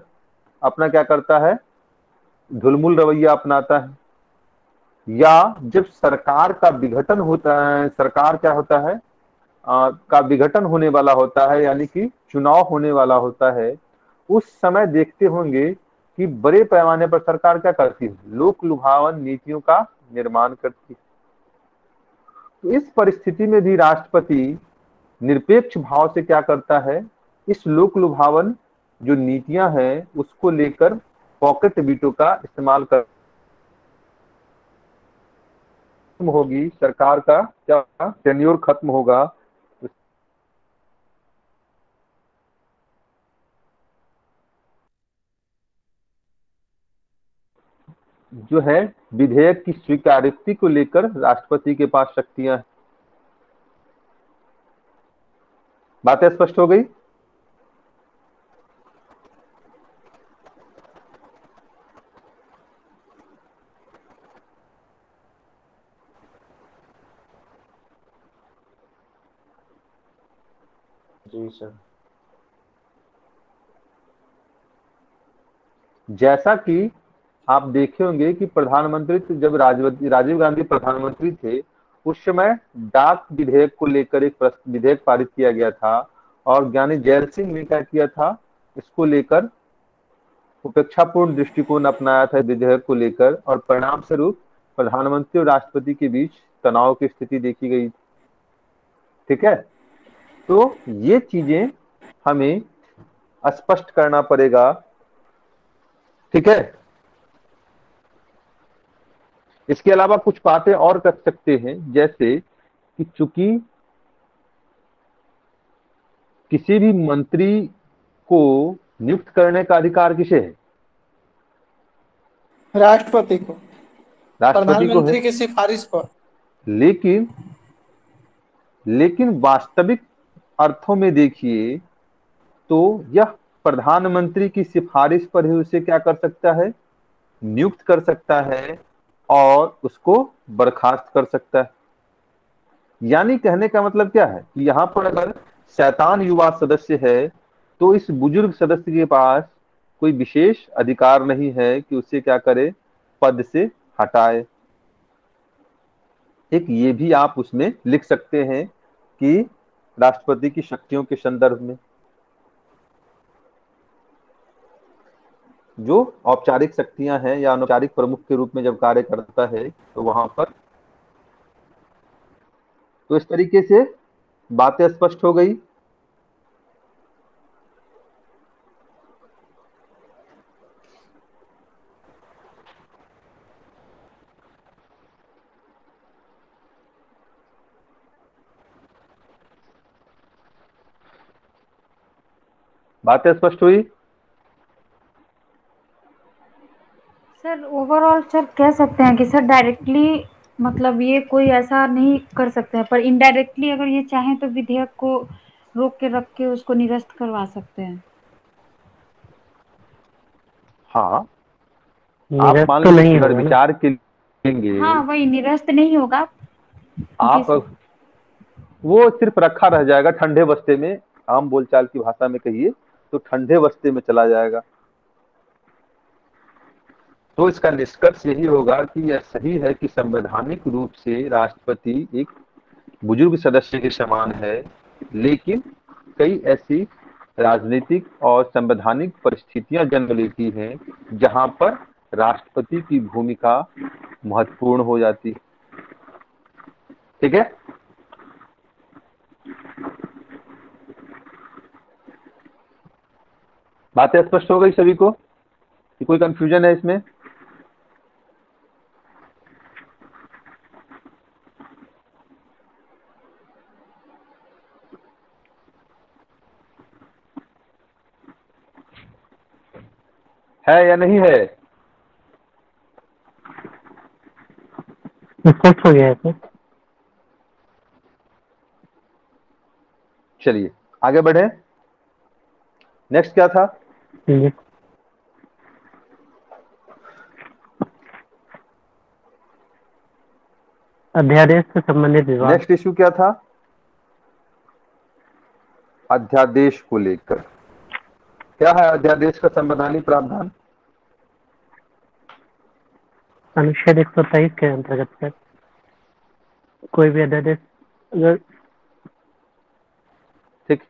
Speaker 1: अपना क्या करता है, धुलमुल रवैया अपनाता है। या जब सरकार का विघटन होता है, सरकार क्या होता है का विघटन होने वाला होता है, यानी कि चुनाव होने वाला होता है, उस समय देखते होंगे कि बड़े पैमाने पर सरकार क्या करती है, लोक लुभावन नीतियों का निर्माण करती है। तो इस परिस्थिति में भी राष्ट्रपति निरपेक्ष भाव से क्या करता है, इस लोक लुभावन जो नीतियां हैं उसको लेकर पॉकेट वीटो का इस्तेमाल कर होगी, सरकार का क्या टेन्योर खत्म होगा, जो है विधेयक की स्वीकारोक्ति को लेकर राष्ट्रपति के पास शक्तियां हैं। बातें स्पष्ट हो गई?
Speaker 7: जी सर।
Speaker 1: जैसा कि आप देखे होंगे कि प्रधानमंत्री जब राजीव गांधी प्रधानमंत्री थे, उस समय डाक विधेयक को लेकर एक विधेयक पारित किया गया था और ज्ञानी जैल सिंह ने क्या किया था, इसको लेकर उपेक्षापूर्ण दृष्टिकोण अपनाया था विधेयक को लेकर, और परिणाम स्वरूप प्रधानमंत्री और राष्ट्रपति के बीच तनाव की स्थिति देखी गई। ठीक है, तो ये चीजें हमें स्पष्ट करना पड़ेगा। ठीक है, इसके अलावा कुछ बातें और कर सकते हैं, जैसे कि चूंकि किसी भी मंत्री को नियुक्त करने का अधिकार किसे है,
Speaker 8: राष्ट्रपति को,
Speaker 1: राष्ट्रपति को है,
Speaker 8: प्रधानमंत्री की सिफारिश पर।
Speaker 1: लेकिन वास्तविक अर्थों में देखिए तो यह प्रधानमंत्री की सिफारिश पर ही उसे क्या कर सकता है, नियुक्त कर सकता है और उसको बर्खास्त कर सकता है। यानी कहने का मतलब क्या है कि यहाँ पर अगर शैतान युवा सदस्य है तो इस बुजुर्ग सदस्य के पास कोई विशेष अधिकार नहीं है कि उसे क्या करे, पद से हटाए। एक ये भी आप उसमें लिख सकते हैं कि राष्ट्रपति की शक्तियों के संदर्भ में जो औपचारिक शक्तियां हैं या अनौपचारिक प्रमुख के रूप में जब कार्य करता है तो वहां पर, तो इस तरीके से बातें स्पष्ट हो गई। बातें स्पष्ट हुई?
Speaker 9: सर ओवरऑल सर कह सकते हैं कि सर डायरेक्टली मतलब ये कोई ऐसा नहीं कर सकते हैं, पर इनडायरेक्टली अगर ये चाहें तो विधेयक को रोक के रख के उसको निरस्त करवा सकते हैं।
Speaker 1: हाँ, आप
Speaker 6: निरस्त
Speaker 1: मान
Speaker 6: तो
Speaker 1: लीजिए
Speaker 6: नहीं होगा ना।
Speaker 1: पुनर्विचार के लेंगे,
Speaker 9: हाँ वही निरस्त नहीं होगा,
Speaker 1: आप वो सिर्फ रखा रह जाएगा ठंडे बस्ते में, आम बोलचाल की भाषा में कहिए तो ठंडे बस्ते में चला जाएगा। तो इसका निष्कर्ष यही होगा कि यह सही है कि संवैधानिक रूप से राष्ट्रपति एक बुजुर्ग सदस्य के समान है, लेकिन कई ऐसी राजनीतिक और संवैधानिक परिस्थितियां जन्म लेती हैं जहां पर राष्ट्रपति की भूमिका महत्वपूर्ण हो जाती है। ठीक है, बातें स्पष्ट हो गई सभी को कि कोई कंफ्यूजन है इसमें? है या नहीं है?
Speaker 6: स्पष्ट हो गया है सर।
Speaker 1: चलिए आगे बढ़े। नेक्स्ट क्या था?
Speaker 6: जी। अध्यादेश से संबंधित विवाद।
Speaker 1: नेक्स्ट इश्यू क्या था? अध्यादेश को लेकर। क्या है अध्यादेश का संवैधानिक प्रावधान?
Speaker 6: अनुच्छेद 123 के अंतर्गत सर कोई भी अध्यादेश अगर
Speaker 1: ठीक।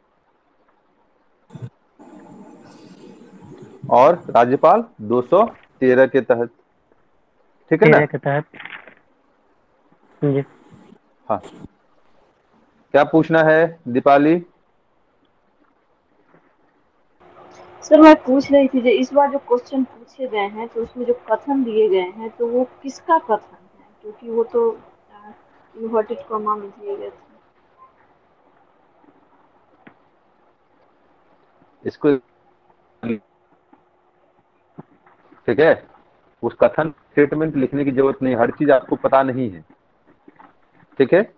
Speaker 1: और राज्यपाल 213 के तहत, ठीक है ना?
Speaker 6: 13 के तहत। जी।
Speaker 1: हाँ, क्या पूछना है दीपाली?
Speaker 10: सर मैं पूछ रही थी जो इस बार जो क्वेश्चन पूछे गए हैं तो उसमें जो कथन दिए गए हैं तो वो किसका कथन है, क्योंकि वो तो इन्वर्टेड कॉमा में दिए गए थे।
Speaker 1: इसको ठीक है, उस कथन स्टेटमेंट लिखने की जरूरत नहीं, हर चीज आपको पता नहीं है, ठीक है।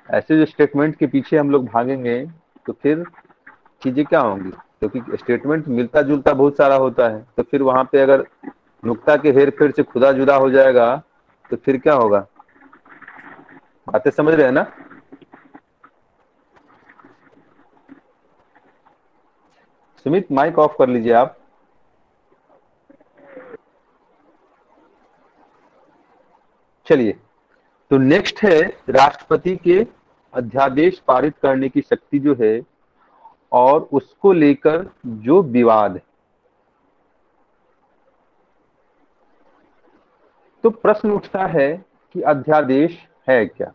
Speaker 1: ऐसे जो स्टेटमेंट के पीछे हम लोग भागेंगे तो फिर चीजें क्या होंगी, क्योंकि स्टेटमेंट मिलता जुलता बहुत सारा होता है, तो फिर वहां पे अगर नुक्ता के हेर फेर से खुदा जुदा हो जाएगा तो फिर क्या होगा? बातें समझ रहे हैं ना? सुमित माइक ऑफ कर लीजिए आप। चलिए, तो नेक्स्ट है राष्ट्रपति के अध्यादेश पारित करने की शक्ति जो है और उसको लेकर जो विवाद है। तो प्रश्न उठता है कि अध्यादेश है क्या?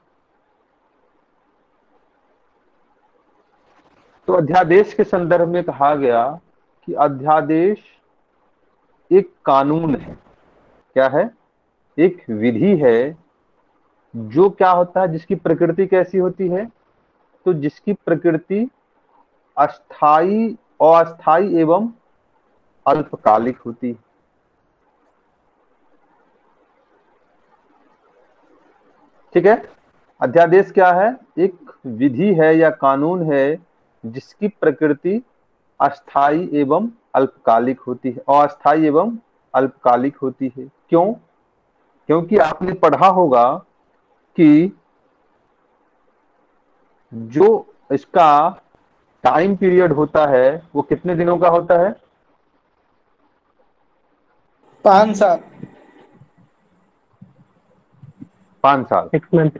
Speaker 1: तो अध्यादेश के संदर्भ में कहा गया कि अध्यादेश एक कानून है। क्या है? एक विधि है जो क्या होता है, जिसकी प्रकृति कैसी होती है? तो जिसकी प्रकृति अस्थाई, अस्थाई एवं अल्पकालिक होती है। ठीक है, अध्यादेश क्या है? एक विधि है या कानून है जिसकी प्रकृति अस्थाई एवं अल्पकालिक होती है, अस्थाई एवं अल्पकालिक होती है। क्यों? क्योंकि आपने पढ़ा होगा कि जो इसका टाइम पीरियड होता है वो कितने दिनों का होता है?
Speaker 8: 5 साल।
Speaker 1: 5 साल।
Speaker 6: 6 मंथ।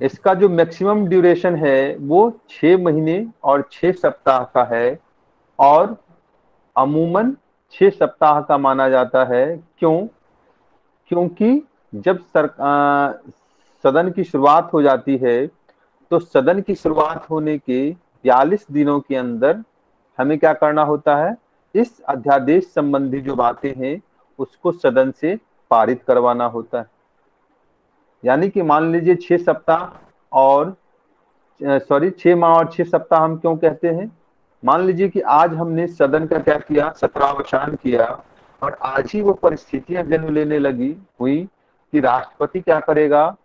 Speaker 1: इसका जो मैक्सिमम ड्यूरेशन है वो 6 महीने और 6 सप्ताह का है, और अमूमन 6 सप्ताह का माना जाता है। क्यों? क्योंकि जब सदन की शुरुआत हो जाती है तो सदन की शुरुआत होने के 42 दिनों के अंदर हमें क्या करना होता है? इस अध्यादेश संबंधी जो बातें हैं उसको सदन से पारित करवाना होता है। यानी कि मान लीजिए 6 सप्ताह और 6 माह और 6 सप्ताह हम क्यों कहते हैं? मान लीजिए कि आज हमने सदन का क्या किया? सत्रावसान किया, और आज ही वो परिस्थितियां जन्म लेने लगी हुई कि राष्ट्रपति क्या करेगा?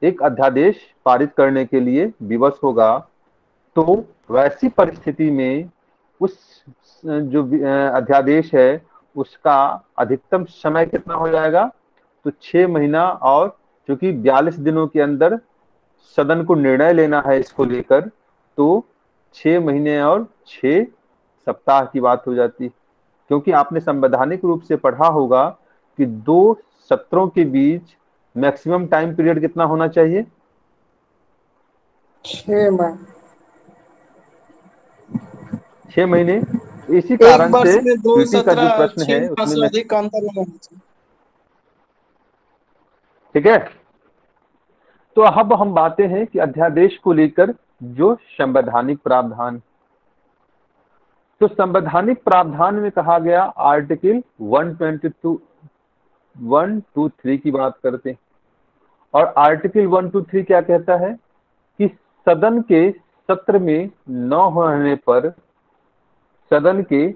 Speaker 1: एक अध्यादेश पारित करने के लिए विवश होगा। तो वैसी परिस्थिति में उस जो अध्यादेश है उसका अधिकतम समय कितना हो जाएगा? तो 6 महीना, और क्योंकि 42 दिनों के अंदर सदन को निर्णय लेना है इसको लेकर, तो 6 महीने और 6 सप्ताह की बात हो जाती है। क्योंकि आपने संवैधानिक रूप से पढ़ा होगा कि 2 सत्रों के बीच मैक्सिमम टाइम पीरियड कितना होना चाहिए?
Speaker 8: 6 माह।
Speaker 1: 6 महीने। इसी
Speaker 8: एक
Speaker 1: कारण
Speaker 8: वर्ष
Speaker 1: से
Speaker 8: में 2
Speaker 1: क्यूटी का जो
Speaker 8: सत्र
Speaker 1: प्रश्न
Speaker 8: 6
Speaker 1: है
Speaker 8: माह
Speaker 1: उसमें
Speaker 8: से अधिक का अंतर नहीं होना चाहिए।
Speaker 1: ठीक है, तो अब हम बातें हैं कि अध्यादेश को लेकर जो संवैधानिक प्रावधान। तो संवैधानिक प्रावधान में कहा गया आर्टिकल 123 की बात करते हैं, और आर्टिकल 123 क्या कहता है कि सदन के सत्र में न रहने पर, सदन के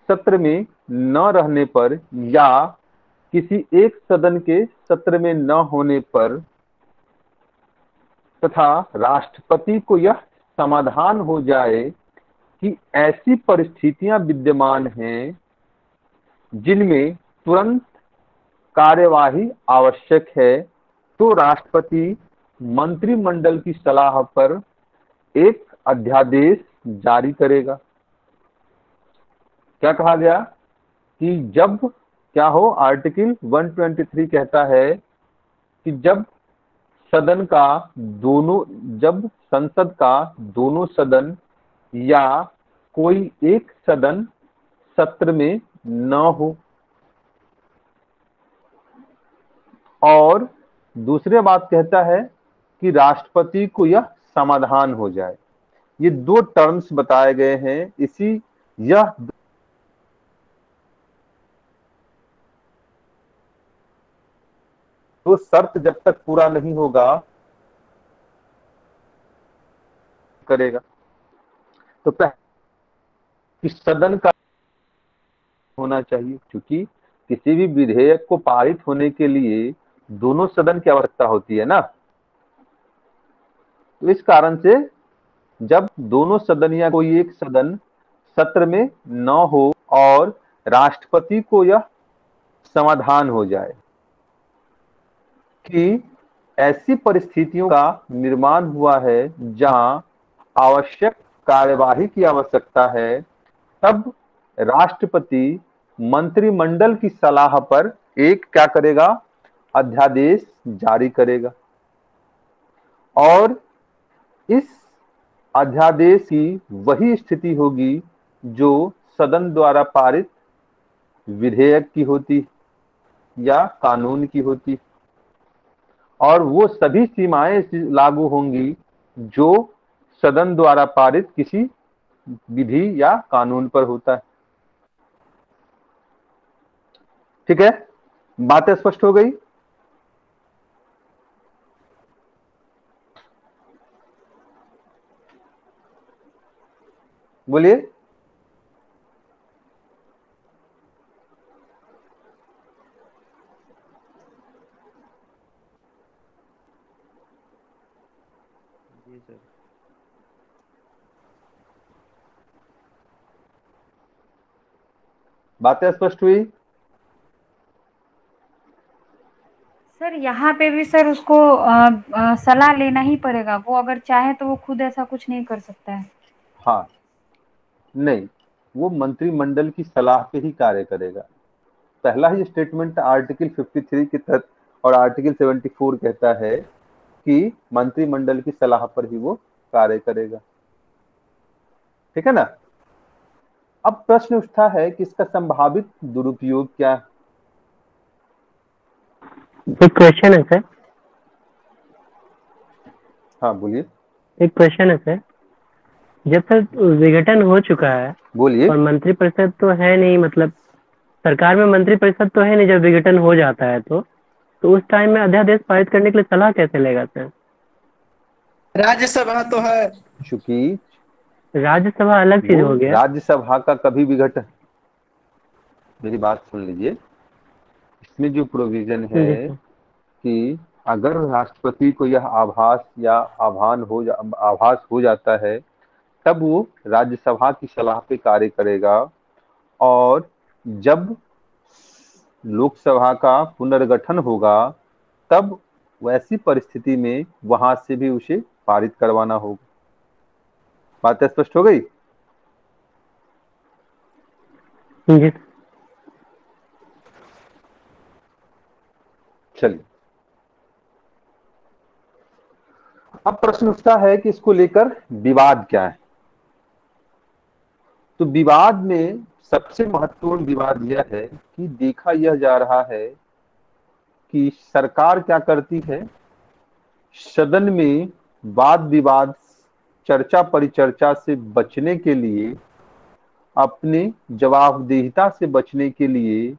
Speaker 1: सत्र में न रहने पर या किसी एक सदन के सत्र में न होने पर तथा राष्ट्रपति को यह समाधान हो जाए कि ऐसी परिस्थितियां विद्यमान हैं जिनमें तुरंत कार्यवाही आवश्यक है, तो राष्ट्रपति मंत्रिमंडल की सलाह पर एक अध्यादेश जारी करेगा। क्या कहा गया कि जब क्या हो, आर्टिकल 123 कहता है कि जब सदन का दोनों, जब संसद का दोनों सदन या कोई एक सदन सत्र में न हो, और दूसरे बात कहता है कि राष्ट्रपति को यह समाधान हो जाए। ये दो टर्म्स बताए गए हैं। इसी यह तो शर्त जब तक पूरा नहीं होगा करेगा। तो कि सदन का होना चाहिए, क्योंकि किसी भी विधेयक को पारित होने के लिए दोनों सदन की आवश्यकता होती है ना। तो इस कारण से जब दोनों सदन या कोई एक सदन सत्र में न हो और राष्ट्रपति को यह समाधान हो जाए कि ऐसी परिस्थितियों का निर्माण हुआ है जहां आवश्यक कार्यवाही की आवश्यकता है, तब राष्ट्रपति मंत्रिमंडल की सलाह पर एक क्या करेगा, अध्यादेश जारी करेगा। और इस अध्यादेश की वही स्थिति होगी जो सदन द्वारा पारित विधेयक की होती या कानून की होती, और वो सभी सीमाएं लागू होंगी जो सदन द्वारा पारित किसी विधि या कानून पर होता है। ठीक है, बातें स्पष्ट हो गई? बोलिए।
Speaker 7: जी सर।
Speaker 1: बातें स्पष्ट हुई?
Speaker 9: सर यहाँ पे भी सर उसको सलाह लेना ही पड़ेगा। वो अगर चाहे तो वो खुद ऐसा कुछ नहीं कर सकता है।
Speaker 1: हाँ, नहीं, वो मंत्रिमंडल की सलाह पे ही कार्य करेगा। पहला ही स्टेटमेंट आर्टिकल 53 के तहत और आर्टिकल 74 कहता है कि मंत्रिमंडल की सलाह पर ही वो कार्य करेगा। ठीक है ना। अब प्रश्न उठता है कि इसका संभावित दुरुपयोग क्या है।
Speaker 6: एक क्वेश्चन है सर।
Speaker 1: हाँ बोलिए।
Speaker 6: एक क्वेश्चन है सर, जब तक विघटन हो चुका है
Speaker 1: बोलिए।
Speaker 6: और मंत्रिपरिषद तो है नहीं, मतलब सरकार में मंत्रिपरिषद तो है नहीं, जब विघटन हो जाता है तो उस टाइम में अध्यादेश पारित करने के लिए सलाह कैसे लेगा सर?
Speaker 8: राज्यसभा तो है।
Speaker 1: चूंकि
Speaker 6: राज्यसभा अलग चीज हो गया।
Speaker 1: राज्यसभा का कभी विघटन, मेरी बात सुन लीजिए, इसमें जो प्रोविजन है कि अगर राष्ट्रपति को यह आभास या आभास हो जाता है, तब वो राज्यसभा की सलाह पे कार्य करेगा, और जब लोकसभा का पुनर्गठन होगा तब वैसी परिस्थिति में वहां से भी उसे पारित करवाना होगा। बात स्पष्ट हो गई?
Speaker 6: जी।
Speaker 1: चलिए, अब प्रश्न उठता है कि इसको लेकर विवाद क्या है। तो विवाद में सबसे महत्वपूर्ण विवाद यह है कि देखा यह जा रहा है कि सरकार क्या करती है, सदन में वाद विवाद चर्चा परिचर्चा से बचने के लिए, अपनी जवाबदेहिता से बचने के लिए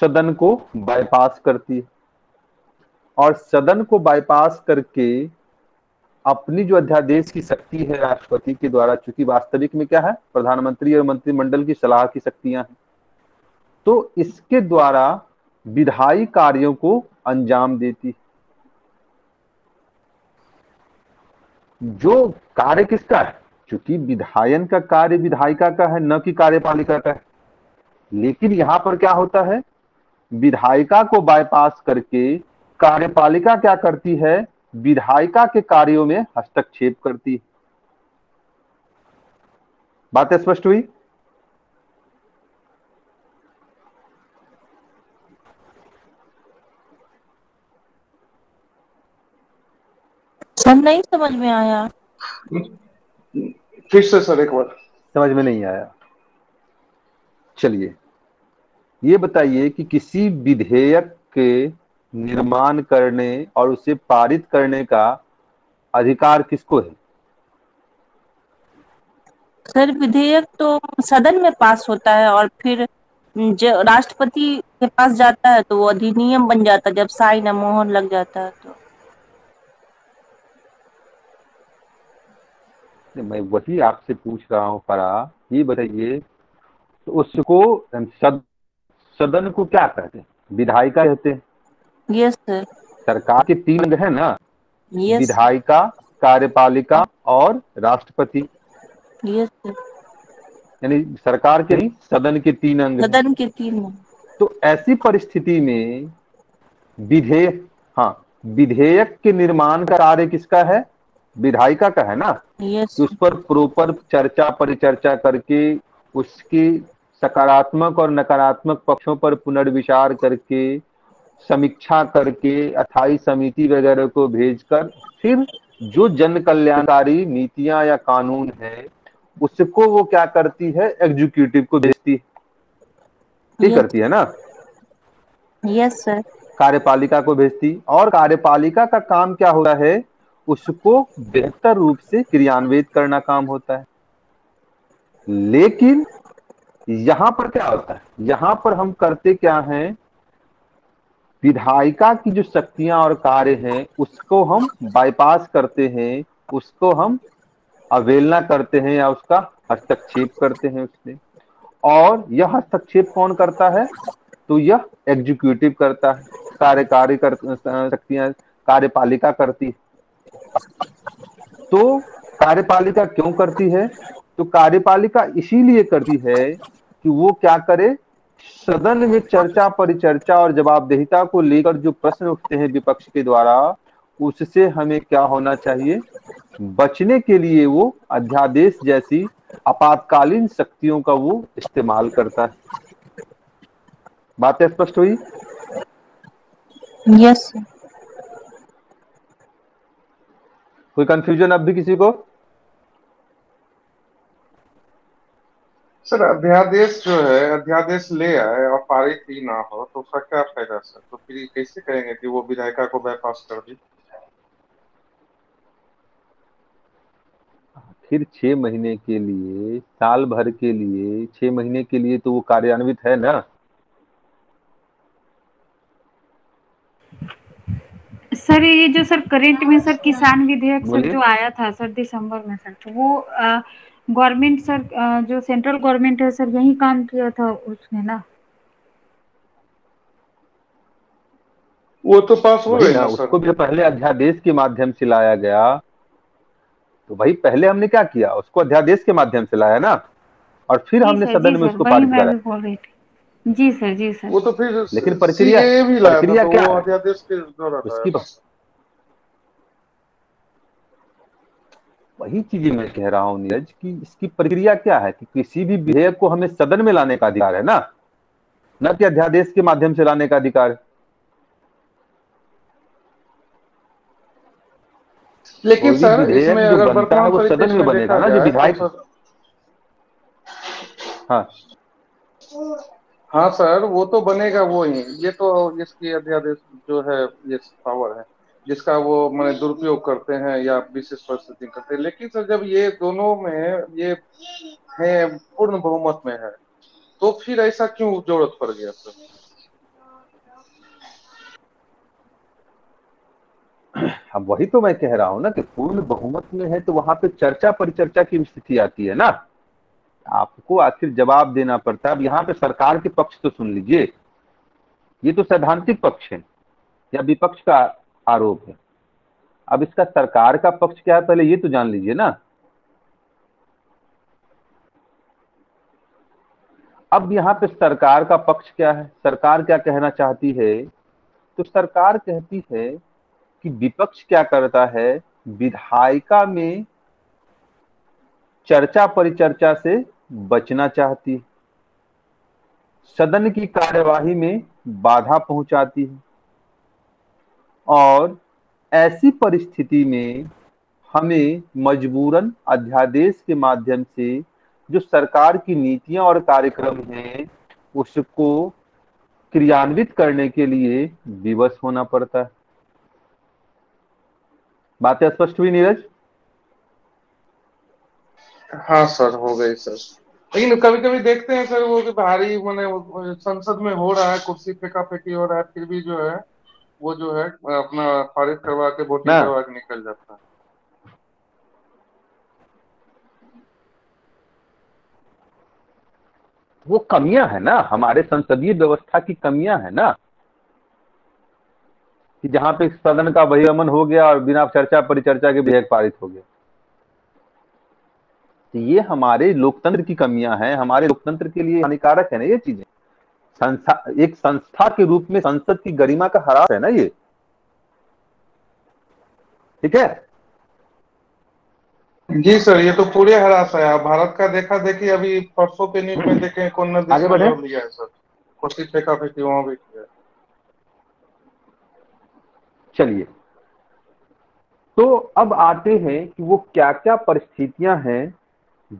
Speaker 1: सदन को बाईपास करती है, और सदन को बाईपास करके अपनी जो अध्यादेश की शक्ति है राष्ट्रपति के द्वारा, चूंकि वास्तविक में क्या है, प्रधानमंत्री और मंत्रिमंडल की सलाह की शक्तियां हैं, तो इसके द्वारा विधायी कार्यों को अंजाम देती है। जो कार्य किसका है, चूंकि विधायन का कार्य विधायिका का है, न कि कार्यपालिका का है, लेकिन यहां पर क्या होता है, विधायिका को बाईपास करके कार्यपालिका क्या करती है, विधायिका के कार्यों में हस्तक्षेप करती है। बात स्पष्ट हुई?
Speaker 11: सर नहीं समझ में आया।
Speaker 2: फिर से सर एक बार।
Speaker 1: समझ में नहीं आया? चलिए ये बताइए कि किसी विधेयक के निर्माण करने और उसे पारित करने का अधिकार किसको है?
Speaker 11: सर विधेयक तो सदन में पास होता है और फिर जो राष्ट्रपति के पास जाता है तो वो अधिनियम बन जाता है, जब साइन या मोहर लग जाता है तो।
Speaker 1: मैं वही आपसे पूछ रहा हूँ फरा, ये बताइए तो उसको सदन को क्या कहते हैं? विधायिका कहते हैं।
Speaker 11: Yes sir.
Speaker 1: सरकार के 3 अंग है ना,
Speaker 11: यस
Speaker 1: विधायिका, कार्यपालिका और राष्ट्रपति।
Speaker 11: Yes sir.
Speaker 1: यानी सरकार के नहीं, सदन के 3 अंग हैं।
Speaker 11: सदन के 3 अंग।
Speaker 1: तो ऐसी परिस्थिति में विधेयक के निर्माण का कार्य किसका है? विधायिका का है ना।
Speaker 11: यस।
Speaker 1: तो उस पर प्रॉपर चर्चा परिचर्चा करके उसकी सकारात्मक और नकारात्मक पक्षों पर पुनर्विचार करके, समीक्षा करके, अस्थायी समिति वगैरह को भेजकर फिर जो जन कल्याणकारी नीतियां या कानून है उसको वो क्या करती है, एग्जीक्यूटिव को भेजती है। ठीक करती है ना।
Speaker 11: Yes sir.
Speaker 1: कार्यपालिका को भेजती, और कार्यपालिका का काम क्या होता है, उसको बेहतर रूप से क्रियान्वित करना काम होता है। लेकिन यहां पर क्या होता है, यहां पर हम करते क्या हैं, विधायिका की जो शक्तियां और कार्य हैं उसको हम बाईपास करते हैं, उसको हम अवहेलना करते हैं या उसका हस्तक्षेप करते हैं उसमें। और यह हस्तक्षेप कौन करता है, तो यह एग्जीक्यूटिव करता है, कार्यकारी शक्तियां कार्यपालिका करती है। तो कार्यपालिका क्यों करती है, तो कार्यपालिका इसीलिए करती है कि वो क्या करे, सदन में चर्चा परिचर्चा और जवाबदेहिता को लेकर जो प्रश्न उठते हैं विपक्ष के द्वारा, उससे हमें क्या होना चाहिए, बचने के लिए वो अध्यादेश जैसी आपातकालीन शक्तियों का वो इस्तेमाल करता है। बात स्पष्ट हुई?
Speaker 11: यस।
Speaker 1: कोई कंफ्यूजन अब भी किसी को?
Speaker 2: सर अध्यादेश जो है, अध्यादेश ले आए और पारित ही ना हो तो उसका क्या फायदा सर? तो फिर कैसे कहेंगे कि वो विधायिका को बाईपास कर दी?
Speaker 1: फिर 6 महीने के लिए, साल भर के लिए, 6 महीने के लिए तो वो कार्यान्वित है ना।
Speaker 9: सर ये जो सर करंट में सर किसान विधेयक सर जो आया था सर दिसंबर में सर, तो वो गवर्नमेंट सर जो सेंट्रल गवर्नमेंट है सर यही काम किया था उसमें ना।
Speaker 2: वो तो पास हो गया ना सर।
Speaker 1: उसको भी पहले अध्यादेश के माध्यम से लाया गया, तो भाई पहले हमने क्या किया, उसको अध्यादेश के माध्यम से लाया ना, और फिर हमने सदन में उसको पारित करा।
Speaker 9: जी सर, जी सर।
Speaker 2: वो तो फिर
Speaker 1: लेकिन प्रक्रिया क्या है,
Speaker 2: अध्यादेश के द्वारा
Speaker 1: उसकी वही चीजें मैं कह रहा हूँ नीरज कि इसकी प्रक्रिया क्या है, कि किसी भी विधेयक को हमें सदन में लाने का अधिकार है ना, न कि अध्यादेश के माध्यम से लाने का अधिकार है।
Speaker 2: लेकिन सर इसमें अगर
Speaker 1: बनता है वो सदन में बनेगा ना, जो विधायक।
Speaker 2: हाँ सर वो तो बनेगा वो ही, ये तो इसकी अध्यादेश जो है ये पावर है। जिसका वो मैंने दुरुपयोग करते हैं या विशेष परिस्थिति करते हैं। लेकिन सर जब ये दोनों में ये है पूर्ण बहुमत में है तो फिर ऐसा क्यों जरूरत पड़ गया सर?
Speaker 1: अब वही तो मैं कह रहा हूं ना कि पूर्ण बहुमत में है तो वहां पे चर्चा परिचर्चा की स्थिति आती है ना, आपको आखिर जवाब देना पड़ता है। अब यहाँ पे सरकार के पक्ष तो सुन लीजिए, ये तो सैद्धांतिक पक्ष है या विपक्ष का आरोप है। अब इसका सरकार का पक्ष क्या है पहले ये तो जान लीजिए ना। अब यहाँ पे सरकार का पक्ष क्या है, सरकार क्या कहना चाहती है? तो सरकार कहती है कि विपक्ष क्या करता है, विधायिका में चर्चा परिचर्चा से बचना चाहती है, सदन की कार्यवाही में बाधा पहुंचाती है, और ऐसी परिस्थिति में हमें मजबूरन अध्यादेश के माध्यम से जो सरकार की नीतियां और कार्यक्रम हैं उसको क्रियान्वित करने के लिए विवश होना पड़ता है। बातें स्पष्ट हुई नीरज?
Speaker 2: हाँ सर, हो गई सर। लेकिन कभी कभी देखते हैं सर वो कि भारी मैंने संसद में हो रहा है, कुर्सी फेंका फेंकी हो रहा है, फिर भी जो है वो जो है अपना पारित करवा के वोटिंग करवा के निकल जाता है।
Speaker 1: वो कमियां है ना, हमारे संसदीय व्यवस्था की कमियां है ना, कि जहां पे सदन का बहिर्गमन हो गया और बिना चर्चा परिचर्चा के विधेयक पारित हो गया। तो ये हमारे लोकतंत्र की कमियां हैं, हमारे लोकतंत्र के लिए हानिकारक है ना ये चीजें। एक संस्था के रूप में संसद की गरिमा का ह्रास है ना ये, ठीक है?
Speaker 2: जी सर, ये तो पूरे हरास है। भारत का देखा देखी अभी परसों के न्यूज में देखे कौन ने
Speaker 1: आगे बढ़े
Speaker 2: लिया है सर, कुर्सी फेंका फेंकी वहां भी किया।
Speaker 1: चलिए, तो अब आते हैं कि वो क्या क्या परिस्थितियां हैं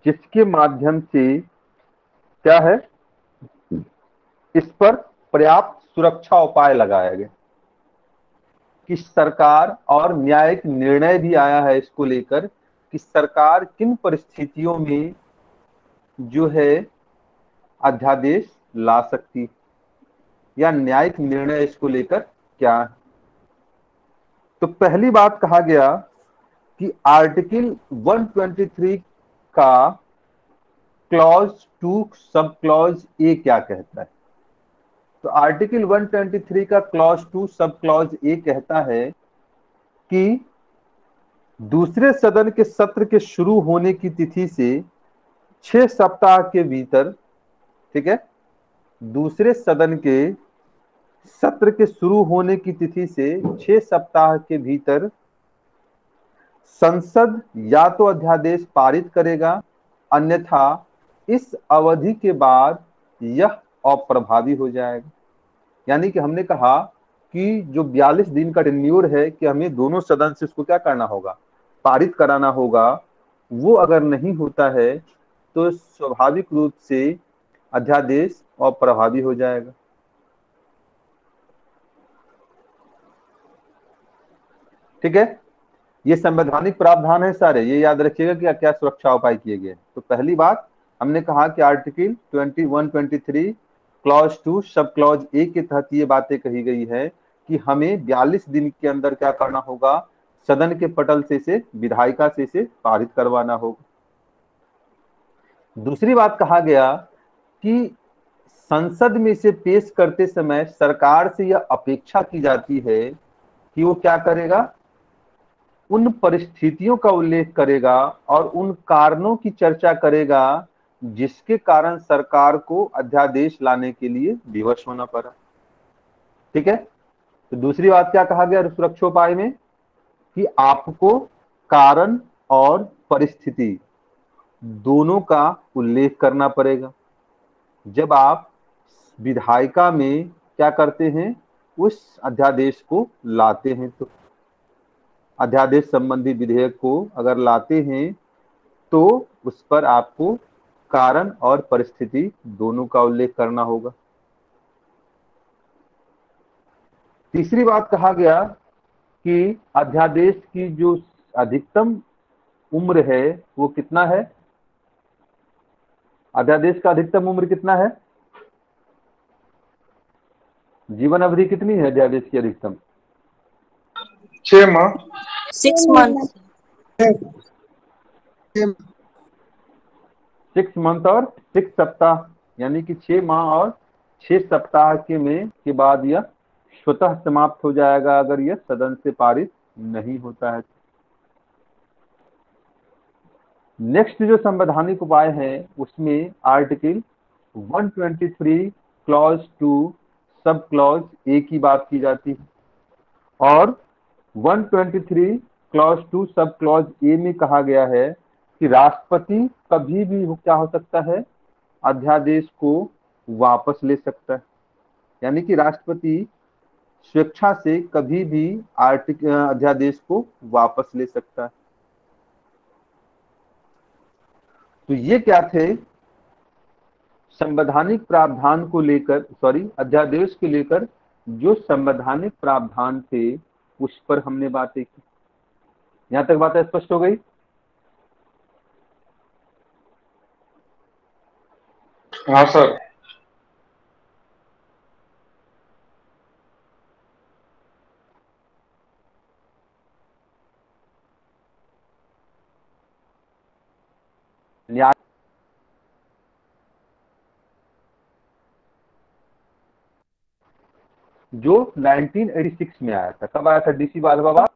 Speaker 1: जिसके माध्यम से क्या है इस पर पर्याप्त सुरक्षा उपाय लगाया गया, कि सरकार और न्यायिक निर्णय भी आया है इसको लेकर कि सरकार किन परिस्थितियों में जो है अध्यादेश ला सकती या न्यायिक निर्णय इसको लेकर क्या है। तो पहली बात कहा गया कि आर्टिकल 123 का क्लॉज 2 सब क्लॉज ए क्या कहता है। तो आर्टिकल 123 का क्लॉज 2 सब क्लॉज ए कहता है कि दूसरे सदन के सत्र के शुरू होने की तिथि से 6 सप्ताह के भीतर, ठीक है, दूसरे सदन के सत्र के शुरू होने की तिथि से 6 सप्ताह के भीतर संसद या तो अध्यादेश पारित करेगा, अन्यथा इस अवधि के बाद यह अप्रभावी हो जाएगा। यानी कि हमने कहा कि जो 42 दिन का टेन्योर है कि हमें दोनों सदन से उसको क्या करना होगा, पारित कराना होगा, वो अगर नहीं होता है तो स्वाभाविक रूप से अध्यादेश अप्रभावी हो जाएगा। ठीक है, ये संवैधानिक प्रावधान है सारे, ये याद रखिएगा कि क्या सुरक्षा उपाय किए गए। तो पहली बात हमने कहा कि article 123 clause 2 sub clause A के तहत ये बातें कही गई है कि हमें 42 दिन के अंदर क्या करना होगा, सदन के पटल से विधायिका से पारित करवाना होगा। दूसरी बात कहा गया कि संसद में इसे पेश करते समय सरकार से यह अपेक्षा की जाती है कि वो क्या करेगा, उन परिस्थितियों का उल्लेख करेगा और उन कारणों की चर्चा करेगा जिसके कारण सरकार को अध्यादेश लाने के लिए विवश होना पड़ा। ठीक है, तो दूसरी बात क्या कहा गया सुरक्षोपाय में कि आपको कारण और परिस्थिति दोनों का उल्लेख करना पड़ेगा जब आप विधायिका में क्या करते हैं, उस अध्यादेश को लाते हैं। तो अध्यादेश संबंधी विधेयक को अगर लाते हैं तो उस पर आपको कारण और परिस्थिति दोनों का उल्लेख करना होगा। तीसरी बात कहा गया कि अध्यादेश की जो अधिकतम उम्र है वो कितना है? अध्यादेश का अधिकतम उम्र कितना है? जीवन अवधि कितनी है अध्यादेश की अधिकतम?
Speaker 8: 6 माह
Speaker 11: 6 months
Speaker 1: 6 मंथ और 6 सप्ताह, यानी कि 6 माह और 6 सप्ताह के बाद यह स्वतः समाप्त हो जाएगा अगर यह सदन से पारित नहीं होता है। नेक्स्ट जो संवैधानिक उपाय है उसमें article 123 clause 2 sub clause A की बात की जाती है और 123 क्लॉज 2 सब क्लॉज ए में कहा गया है कि राष्ट्रपति कभी भी क्या हो सकता है? अध्यादेश को वापस ले सकता है, यानी कि राष्ट्रपति स्वेच्छा से कभी भी अध्यादेश को वापस ले सकता है। तो ये क्या थे? संवैधानिक प्रावधान को लेकर, अध्यादेश को लेकर जो संवैधानिक प्रावधान थे उस पर हमने बातें की। यहां तक बात स्पष्ट हो गई?
Speaker 8: हाँ सर।
Speaker 1: न्याय जो 1986 में आया था। कब आया था डीसी वाधवा?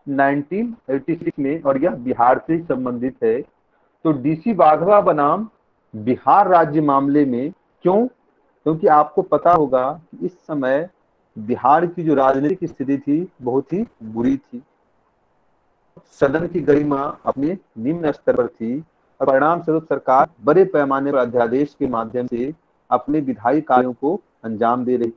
Speaker 1: 1986 में, और यह बिहार से संबंधित है। तो डीसी वाधवा बनाम बिहार राज्य मामले में क्यों? क्योंकि आपको पता होगा कि इस समय बिहार की जो राजनीतिक स्थिति थी बहुत ही बुरी थी, सदन की गरिमा अपने निम्न स्तर पर थी और परिणाम स्वरूप सरकार बड़े पैमाने पर अध्यादेश के माध्यम से अपने विधायी कार्यों को अंजाम दे रही।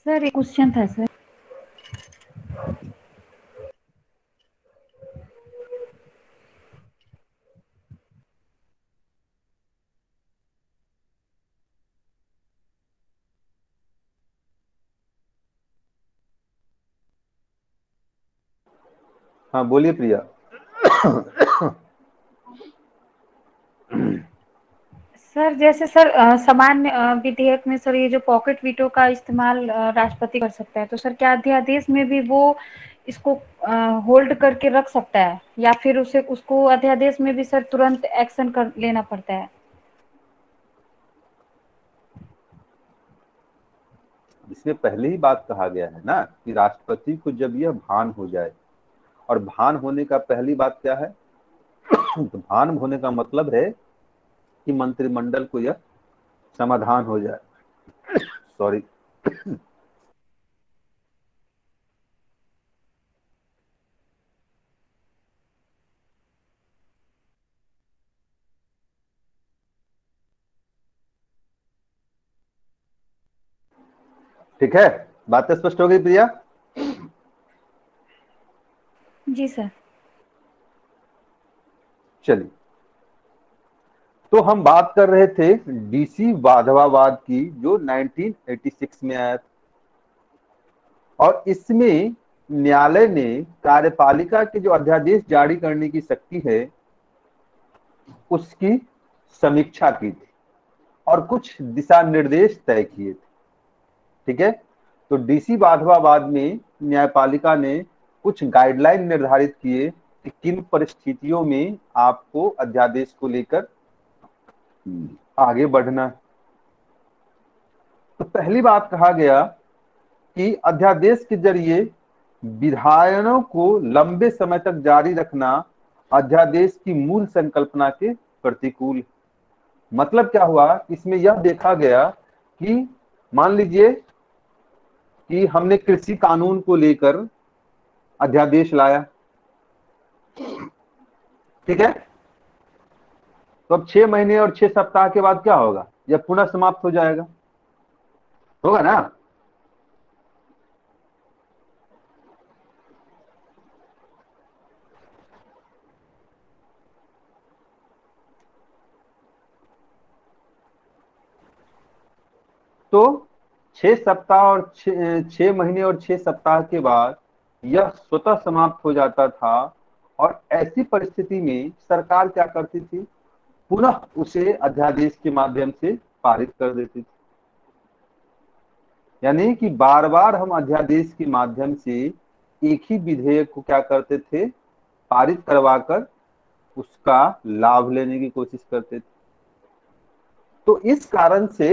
Speaker 9: सर एक क्वेश्चन था सर।
Speaker 1: हाँ बोलिए प्रिया।
Speaker 9: सर जैसे सर सामान्य विधेयक में सर ये जो पॉकेट वीटो का इस्तेमाल राष्ट्रपति कर सकता है, तो सर क्या अध्यादेश में भी वो इसको होल्ड करके रख सकता है या फिर उसको अध्यादेश में भी सर तुरंत एक्शन कर लेना पड़ता है?
Speaker 1: इसमें पहले ही बात कहा गया है ना कि राष्ट्रपति को जब यह भान हो जाए, और भान होने का पहली बात क्या है? तो भान होने का मतलब है कि मंत्रिमंडल को यह समाधान हो जाए। सॉरी। ठीक है, बात स्पष्ट हो गई प्रिया?
Speaker 9: जी सर।
Speaker 1: चलिए, तो हम बात कर रहे थे डीसी वाधवावाद की जो 1986 में आया था, और इसमें न्यायालय ने कार्यपालिका के जो अध्यादेश जारी करने की शक्ति है उसकी समीक्षा की थी और कुछ दिशा निर्देश तय किए थे। ठीक है, तो डीसी वाधवावाद में न्यायपालिका ने कुछ गाइडलाइन निर्धारित किए कि किन परिस्थितियों में आपको अध्यादेश को लेकर आगे बढ़ना है। तो पहली बात कहा गया कि अध्यादेश के जरिए विधायनों को लंबे समय तक जारी रखना अध्यादेश की मूल संकल्पना के प्रतिकूल। मतलब क्या हुआ? इसमें यह देखा गया कि मान लीजिए कि हमने कृषि कानून को लेकर अध्यादेश लाया, ठीक है, तो अब 6 महीने और 6 सप्ताह के बाद क्या होगा? यह पुनः समाप्त हो जाएगा, होगा ना? तो 6 सप्ताह और 6 महीने और 6 सप्ताह के बाद यह स्वतः समाप्त हो जाता था। और ऐसी परिस्थिति में सरकार क्या करती थी, पुनः उसे अध्यादेश के माध्यम से पारित कर देती थी। यानी कि बार बार हम अध्यादेश के माध्यम से एक ही विधेयक को क्या करते थे, पारित करवाकर उसका लाभ लेने की कोशिश करते थे। तो इस कारण से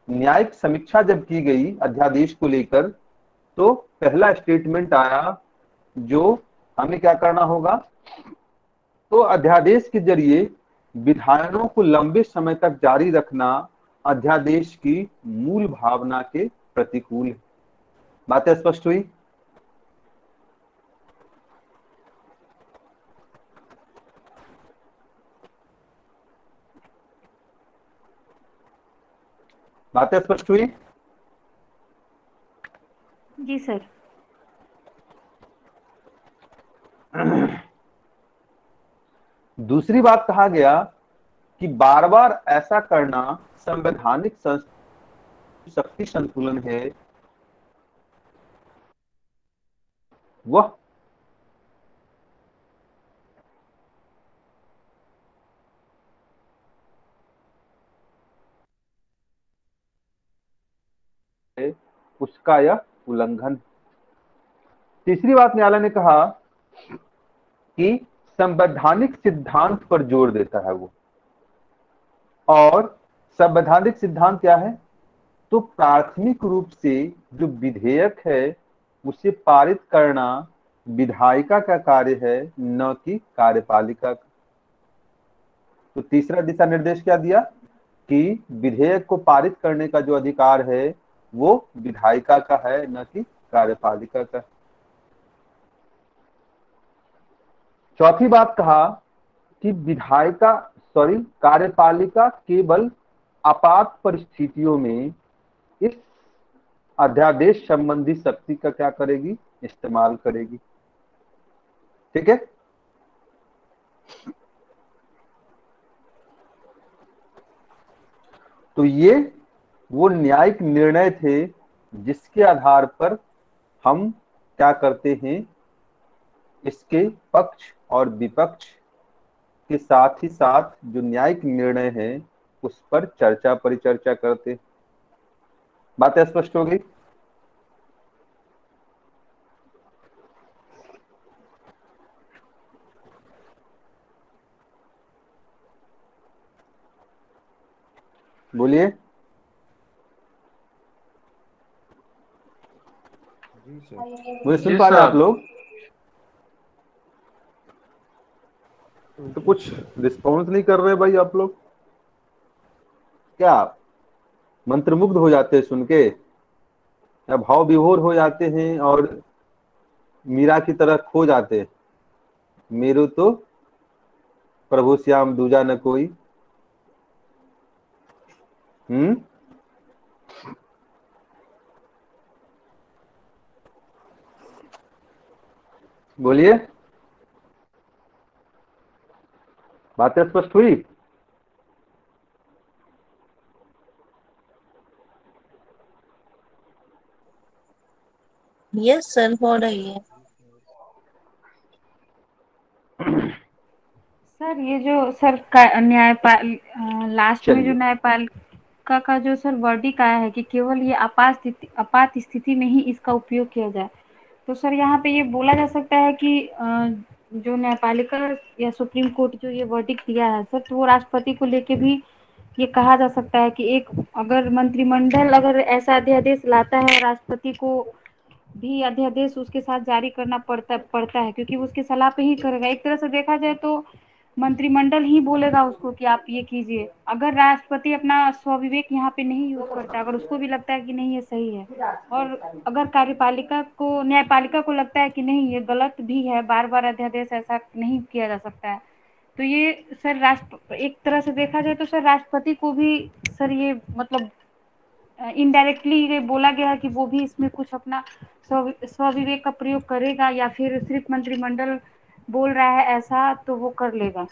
Speaker 1: न्यायिक समीक्षा जब की गई अध्यादेश को लेकर, तो पहला स्टेटमेंट आया जो हमें क्या करना होगा, तो अध्यादेश के जरिए विधायनों को लंबे समय तक जारी रखना अध्यादेश की मूल भावना के प्रतिकूल है। बातें स्पष्ट हुई? बातें स्पष्ट हुई?
Speaker 9: जी सर।
Speaker 1: दूसरी बात कहा गया कि बार बार ऐसा करना संवैधानिक शक्ति संतुलन है, वह उसका यह उल्लंघन। तीसरी बात न्यायालय ने कहा कि संवैधानिक सिद्धांत पर जोर देता है वो। और संवैधानिक सिद्धांत क्या है, तो प्राथमिक रूप से जो विधेयक है उसे पारित करना विधायिका का कार्य है, न कि कार्यपालिका का। तो तीसरा दिशा निर्देश क्या दिया कि विधेयक को पारित करने का जो अधिकार है वो विधायिका का है, न कि कार्यपालिका का। चौथी बात कहा कि कार्यपालिका केवल आपात परिस्थितियों में इस अध्यादेश संबंधी शक्ति का क्या करेगी, इस्तेमाल करेगी। ठीक है। तो ये वो न्यायिक निर्णय थे जिसके आधार पर हम क्या करते हैं, इसके पक्ष और विपक्ष के साथ ही साथ जो न्यायिक निर्णय है उस पर चर्चा परिचर्चा करते। बातें स्पष्ट हो गई? बोलिए।
Speaker 7: जी सर।
Speaker 1: मुझे सुन पा रहे आप लोग? तो कुछ रिस्पॉन्स नहीं कर रहे भाई आप लोग, क्या मंत्रमुग्ध हो जाते हैं सुन के, या भाव विभोर हो जाते हैं और मीरा की तरह खो जाते हैं? मेरू तो प्रभु श्याम दूजा न कोई। बोलिए। बातें स्पष्ट हुई?
Speaker 11: यस सर, हो रही है।
Speaker 9: सर ये जो सर लास्ट में जो न्यायपालिका का जो सर वर्डिक आया है कि केवल ये आपात स्थिति में ही इसका उपयोग किया जाए, तो सर यहाँ पे ये बोला जा सकता है कि जो न्यायपालिका या सुप्रीम कोर्ट जो ये वर्डिक दिया है सर, तो वो राष्ट्रपति को लेके भी ये कहा जा सकता है कि एक अगर मंत्रिमंडल अगर ऐसा अध्यादेश लाता है, राष्ट्रपति को भी अध्यादेश उसके साथ जारी करना पड़ता है, क्योंकि उसकी सलाह पे ही करेगा। एक तरह से देखा जाए तो मंत्रिमंडल ही बोलेगा उसको कि आप ये कीजिए। अगर राष्ट्रपति अपना स्वविवेक यहाँ पे नहीं यूज करता, अगर उसको भी लगता है कि नहीं ये सही है, और अगर न्यायपालिका को लगता है कि नहीं ये गलत भी है, बार बार अध्यादेश ऐसा नहीं किया जा सकता है, तो ये सर एक तरह से देखा जाए तो सर राष्ट्रपति को भी सर ये मतलब इनडायरेक्टली ये बोला गया है कि वो भी इसमें कुछ अपना स्वविवेक का प्रयोग करेगा, या फिर सिर्फ मंत्रिमंडल बोल रहा है ऐसा तो वो कर लेगा।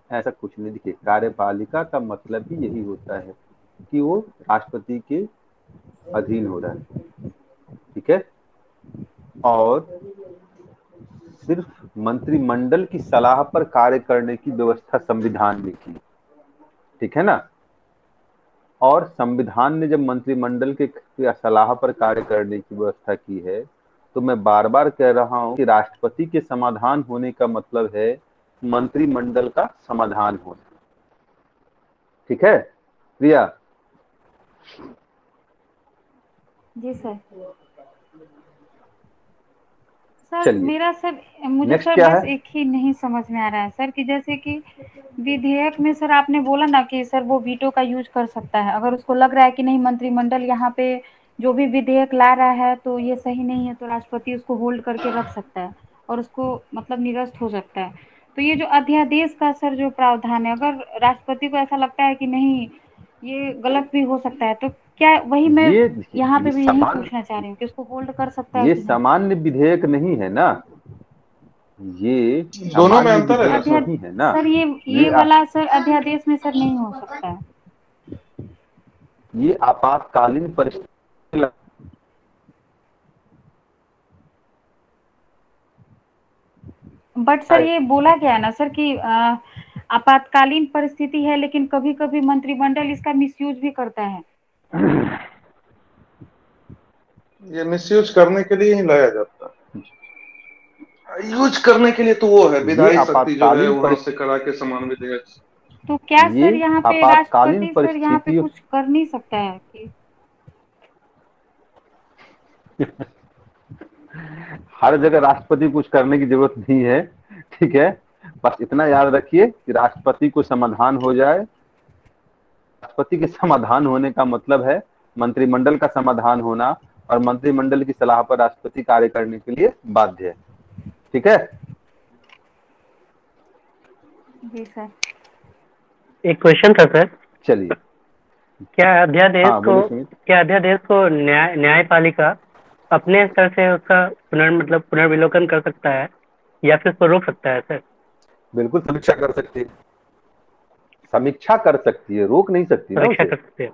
Speaker 1: ऐसा कुछ नहीं। देखिए, कार्यपालिका का मतलब ही यही होता है कि वो राष्ट्रपति के अधीन हो रहा है, ठीक है। और सिर्फ मंत्रिमंडल की सलाह पर कार्य करने की व्यवस्था संविधान में की, ठीक है ना। और संविधान ने जब मंत्रिमंडल के सलाह पर कार्य करने की व्यवस्था की है, तो मैं बार बार कह रहा हूं कि राष्ट्रपति के समाधान होने का मतलब है मंत्रिमंडल का समाधान होना, ठीक है प्रिया।
Speaker 9: जी सर। सर
Speaker 1: चलिए,
Speaker 9: मेरा सर मुझे
Speaker 1: नेक्स्ट
Speaker 9: सर
Speaker 1: क्या
Speaker 9: बस
Speaker 1: है?
Speaker 9: एक ही नहीं समझ में आ रहा है सर कि जैसे कि विधेयक में सर आपने बोला ना कि सर वो वीटो का यूज कर सकता है अगर उसको लग रहा है कि नहीं मंत्रिमंडल यहाँ पे जो भी विधेयक ला रहा है तो ये सही नहीं है, तो राष्ट्रपति उसको होल्ड करके रख सकता है और उसको मतलब निरस्त हो सकता है। तो ये जो अध्यादेश का सर जो प्रावधान है, अगर राष्ट्रपति को ऐसा लगता है कि नहीं ये गलत भी हो सकता है, तो क्या वही मैं
Speaker 1: ये
Speaker 9: यहाँ पे भी यही
Speaker 1: सामान्य
Speaker 9: पूछना चाह रही हूँ कि उसको होल्ड कर सकता है
Speaker 1: ये
Speaker 9: कि नहीं।
Speaker 1: सामान्य विधेयक नहीं है ना, ये
Speaker 2: दोनों में
Speaker 1: सामान्य
Speaker 2: अंतर है ना
Speaker 1: विधेयक
Speaker 2: सर?
Speaker 1: नहीं है ना।
Speaker 9: सर ये वाला सर अध्यादेश में सर नहीं हो सकता है।
Speaker 1: ये आपातकालीन परिस्थिति।
Speaker 9: बट सर ये बोला गया है ना सर कि आपातकालीन परिस्थिति है, लेकिन कभी कभी मंत्रिमंडल इसका मिसयूज भी करता है।
Speaker 2: ये मिसयूज करने के लिए ही लाया जाता है, यूज करने के लिए तो वो है
Speaker 1: ये
Speaker 2: विधायी शक्ति जो है
Speaker 1: आपातकालीन
Speaker 2: वहां से करा के समान विधेयक।
Speaker 9: तो क्या
Speaker 1: ये
Speaker 9: सर यहाँ पे
Speaker 1: आपातकालीन
Speaker 9: राष्ट्रपति सर यहाँ पे
Speaker 1: परिस्थितियों
Speaker 9: कुछ कर नहीं सकता है कि
Speaker 1: हर जगह राष्ट्रपति कुछ करने की जरूरत नहीं है, ठीक है। बस इतना याद रखिए कि राष्ट्रपति को समाधान हो जाए। राष्ट्रपति के समाधान होने का मतलब है मंत्रिमंडल का समाधान होना, और मंत्रिमंडल की सलाह पर राष्ट्रपति कार्य करने के लिए बाध्य है, ठीक है।
Speaker 9: जी सर।
Speaker 6: एक क्वेश्चन था सर,
Speaker 1: चलिए।
Speaker 6: क्या अध्यादेश
Speaker 1: हाँ
Speaker 6: को
Speaker 1: बोलिए सुमित।
Speaker 6: न्यायपालिका अपने स्तर से उसका पुनर्विलोकन कर सकता है या फिर उसको रोक सकता है सर?
Speaker 1: बिल्कुल समीक्षा कर सकती है, समीक्षा कर सकती है, रोक नहीं सकती ना
Speaker 6: समीक्षा
Speaker 1: उसे।
Speaker 6: कर सकते हैं,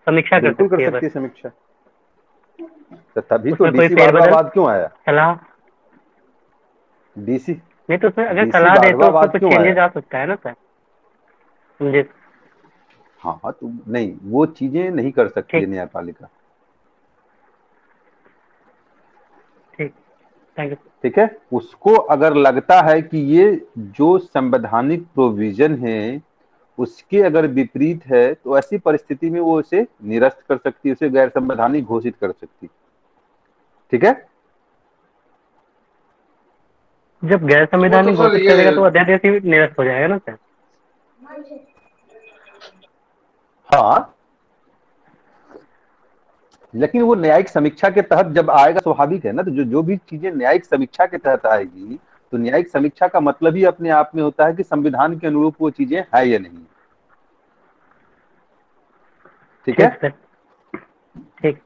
Speaker 6: समीक्षा कर
Speaker 1: बिल्कुल
Speaker 6: सकती
Speaker 1: कर
Speaker 6: है
Speaker 1: सकती
Speaker 6: बस।
Speaker 1: है समीक्षा। तो तभी तो
Speaker 6: उसमें कोई
Speaker 1: डीसी
Speaker 6: फेरबदल
Speaker 1: बाघवाबाद क्यों आया?
Speaker 6: सलाह
Speaker 1: डीसी
Speaker 6: नहीं, तो उसमें अगर
Speaker 1: डीसी
Speaker 6: सलाह दे तो उसमें
Speaker 1: बाघवाबाद
Speaker 6: कुछ
Speaker 1: क्यों
Speaker 6: चेंजेस
Speaker 1: आया?
Speaker 6: आ सकता है ना सर, समझे?
Speaker 1: हाँ हाँ, तो नहीं, वो चीजें नहीं कर सकती है
Speaker 6: ठीक
Speaker 1: न्यायपालिका,
Speaker 6: ठीक, थैंक यू।
Speaker 1: ठीक है। उसको अगर लगता है कि ये जो संवैधानिक प्रोविजन है उसके अगर विपरीत है, तो ऐसी परिस्थिति में वो उसे निरस्त कर सकती है, उसे गैर संवैधानिक घोषित कर सकती है, ठीक है।
Speaker 6: जब गैर
Speaker 2: वो तो
Speaker 6: संवैधानिक
Speaker 2: सर
Speaker 6: घोषित
Speaker 2: ये
Speaker 6: करेगा तो अध्यादेश ही निरस्त हो जाएगा ना सर?
Speaker 1: हाँ, लेकिन वो न्यायिक समीक्षा के तहत जब आएगा, स्वाभाविक है ना। तो जो भी चीजें न्यायिक समीक्षा के तहत आएगी, तो न्यायिक समीक्षा का मतलब ही अपने आप में होता है कि संविधान के अनुरूप वो चीजें है या नहीं, ठीक है।
Speaker 6: ठीक सर, ठीक।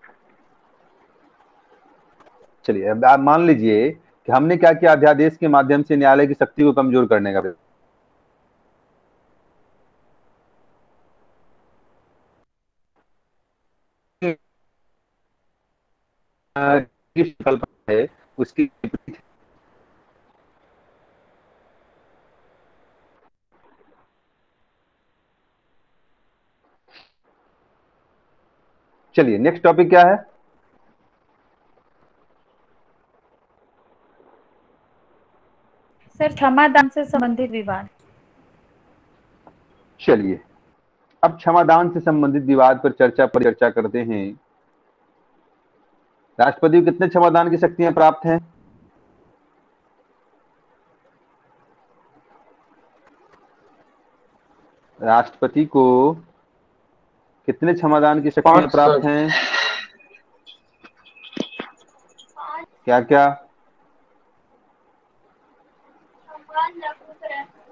Speaker 1: चलिए, अब आप मान लीजिए कि हमने क्या किया, अध्यादेश के माध्यम से न्यायालय की शक्ति को कमजोर करने का प्रयास। है उसकी, चलिए नेक्स्ट टॉपिक क्या है?
Speaker 9: सर क्षमादान से संबंधित विवाद।
Speaker 1: चलिए, अब क्षमादान से संबंधित विवाद पर चर्चा करते हैं। राष्ट्रपति को कितने क्षमादान की शक्तियां प्राप्त हैं? राष्ट्रपति को कितने क्षमादान की शक्तियां
Speaker 2: 5
Speaker 1: प्राप्त
Speaker 2: सर।
Speaker 1: हैं? क्या क्या?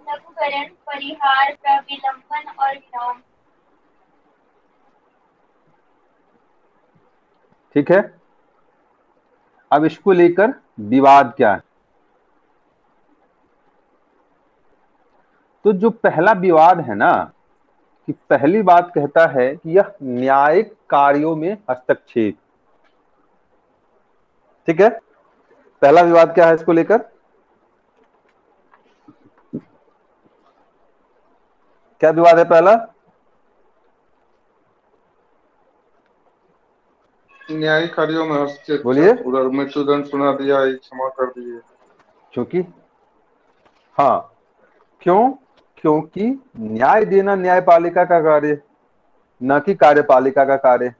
Speaker 12: लघुकरण, परिहार, प्रविलंबन और विराम।
Speaker 1: ठीक है। अब इसको लेकर विवाद क्या है? तो जो पहला विवाद है ना, कि पहली बात कहता है कि यह न्यायिक कार्यों में हस्तक्षेप, ठीक है। पहला विवाद क्या है इसको लेकर? क्या विवाद है पहला?
Speaker 13: न्यायिक कार्यों में हस्तक्षेप।
Speaker 1: बोलिए।
Speaker 13: उधर मृत्युदंड सुना दिया, क्षमा कर दिए।
Speaker 1: क्योंकि हाँ, क्यों? क्योंकि न्याय देना न्यायपालिका का कार्य, न कि कार्यपालिका का कार्य।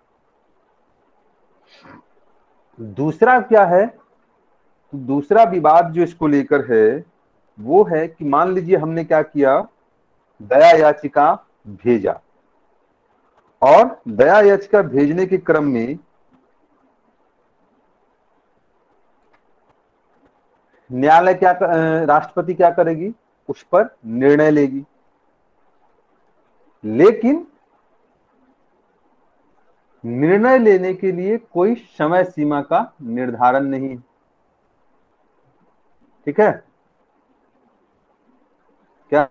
Speaker 1: दूसरा क्या है? दूसरा विवाद जो इसको लेकर है वो है कि मान लीजिए हमने क्या किया, दया याचिका भेजा, और दया याचिका भेजने के क्रम में न्यायालय क्या राष्ट्रपति क्या करेगी, उस पर निर्णय लेगी। लेकिन निर्णय लेने के लिए कोई समय सीमा का निर्धारण नहीं है, ठीक है। क्या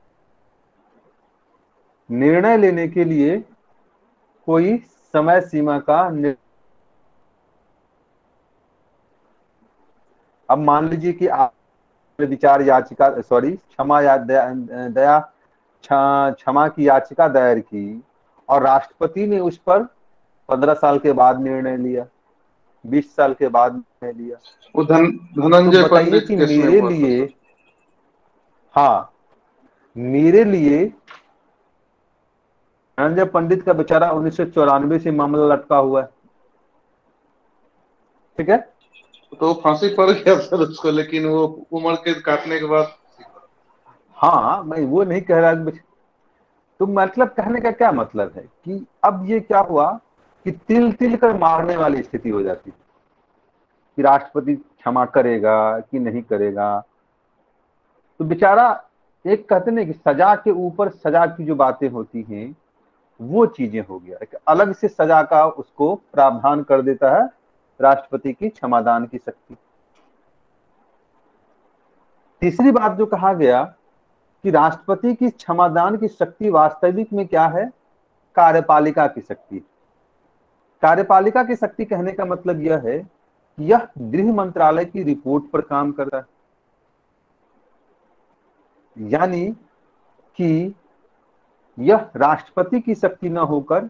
Speaker 1: निर्णय लेने के लिए कोई समय सीमा का अब मान लीजिए कि आप विचार याचिका क्षमा या दया क्षमा की याचिका दायर की और राष्ट्रपति ने उस पर 15 साल के बाद निर्णय लिया, 20 साल के बाद निर्णय लिया।
Speaker 13: वो धनंजय
Speaker 1: तो बताइए
Speaker 13: पंडित
Speaker 1: कि
Speaker 13: केस में
Speaker 1: मेरे
Speaker 13: हुआ था
Speaker 1: लिए,
Speaker 13: सर।
Speaker 1: हाँ, मेरे लिए धनंजय पंडित का बेचारा 1994 से मामला लटका हुआ है, ठीक है।
Speaker 13: तो फांसी पड़ गया सर उसको, लेकिन वो उम्र के काटने के बाद।
Speaker 1: हाँ, मैं वो नहीं कह रहा कि तो मतलब कहने का क्या मतलब है कि अब ये क्या हुआ कि तिल तिल कर मारने वाली स्थिति हो जाती है कि राष्ट्रपति क्षमा करेगा कि नहीं करेगा। तो बेचारा, एक कहते ना कि सजा के ऊपर सजा की जो बातें होती हैं वो चीजें हो गया, एक अलग से सजा का उसको प्रावधान कर देता है राष्ट्रपति की क्षमादान की शक्ति। तीसरी बात जो कहा गया कि राष्ट्रपति की क्षमादान की शक्ति वास्तविक में क्या है, कार्यपालिका की शक्ति। कार्यपालिका की शक्ति कहने का मतलब यह है कि यह गृह मंत्रालय की रिपोर्ट पर काम करता है, यानी कि यह राष्ट्रपति की शक्ति न होकर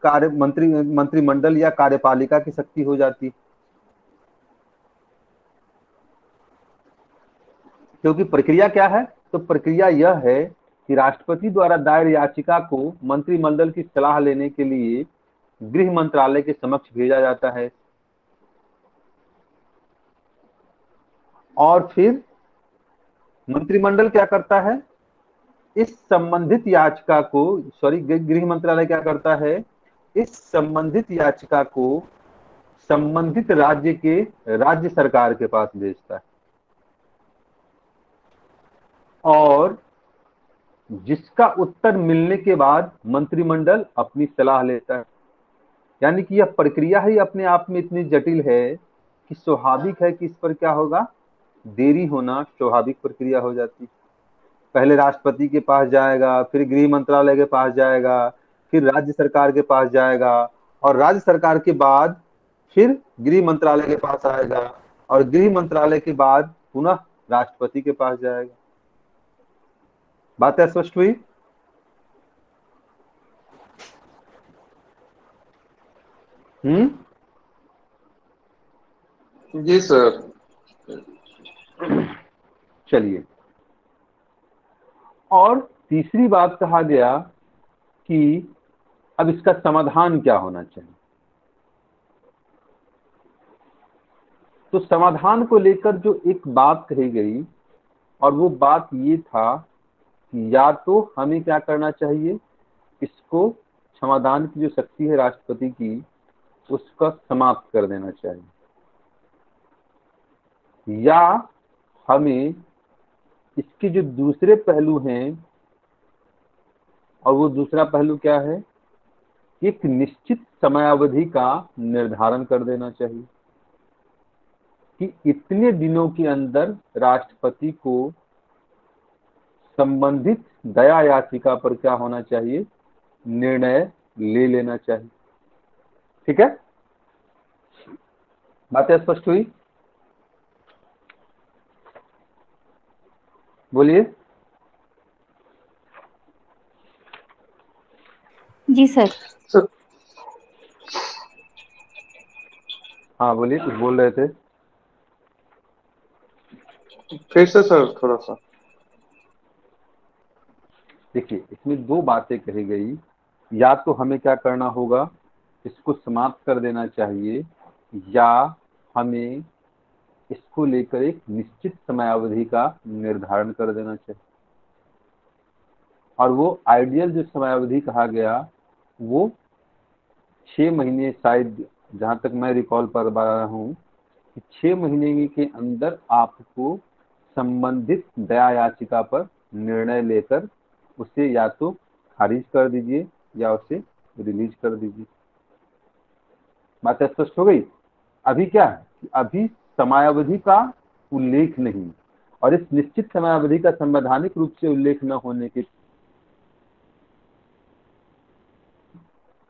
Speaker 1: मंत्रिमंडल या कार्यपालिका की शक्ति हो जाती, क्योंकि प्रक्रिया क्या है, तो प्रक्रिया यह है कि राष्ट्रपति द्वारा दायर याचिका को मंत्रिमंडल की सलाह लेने के लिए गृह मंत्रालय के समक्ष भेजा जाता है, और फिर मंत्रिमंडल क्या करता है, इस संबंधित याचिका को, गृह मंत्रालय क्या करता है, इस संबंधित याचिका को संबंधित राज्य के राज्य सरकार के पास भेजता है, और जिसका उत्तर मिलने के बाद मंत्रिमंडल अपनी सलाह लेता है। यानी कि यह प्रक्रिया ही अपने आप में इतनी जटिल है कि स्वाभाविक है कि इस पर क्या होगा, देरी होना स्वाभाविक प्रक्रिया हो जाती। पहले राष्ट्रपति के पास जाएगा, फिर गृह मंत्रालय के पास जाएगा, फिर राज्य सरकार के पास जाएगा, और राज्य सरकार के बाद फिर गृह मंत्रालय के पास आएगा, और गृह मंत्रालय के बाद पुनः राष्ट्रपति के पास जाएगा। बात स्पष्ट हुई?
Speaker 13: जी सर।
Speaker 1: चलिए, और तीसरी बात कहा गया कि अब इसका समाधान क्या होना चाहिए। तो समाधान को लेकर जो एक बात कही गई, और वो बात ये था कि या तो हमें क्या करना चाहिए, इसको क्षमादान की जो शक्ति है राष्ट्रपति की, उसका समाप्त कर देना चाहिए, या हमें इसके जो दूसरे पहलू हैं, और वो दूसरा पहलू क्या है, एक निश्चित समयावधि का निर्धारण कर देना चाहिए कि इतने दिनों के अंदर राष्ट्रपति को संबंधित दया याचिका पर क्या होना चाहिए, निर्णय ले लेना चाहिए। ठीक है, बातें स्पष्ट हुई? बोलिए।
Speaker 9: जी सर।
Speaker 1: हाँ बोलिए, कुछ बोल रहे थे।
Speaker 13: फिर से सर थोड़ा सा।
Speaker 1: देखिए, इसमें दो बातें कही गई, या तो हमें क्या करना होगा, इसको समाप्त कर देना चाहिए, या हमें इसको लेकर एक निश्चित समयावधि का निर्धारण कर देना चाहिए। और वो आइडियल जो समयावधि कहा गया वो 6 महीने, शायद जहां तक मैं रिकॉल कर पा रहा हूँ, 6 महीने के अंदर आपको संबंधित दया याचिका पर निर्णय लेकर उसे या तो खारिज कर दीजिए या उसे रिलीज कर दीजिए। बात स्पष्ट हो गई? अभी क्या है, अभी समयावधि का उल्लेख नहीं, और इस निश्चित समयावधि का संवैधानिक रूप से उल्लेख न होने के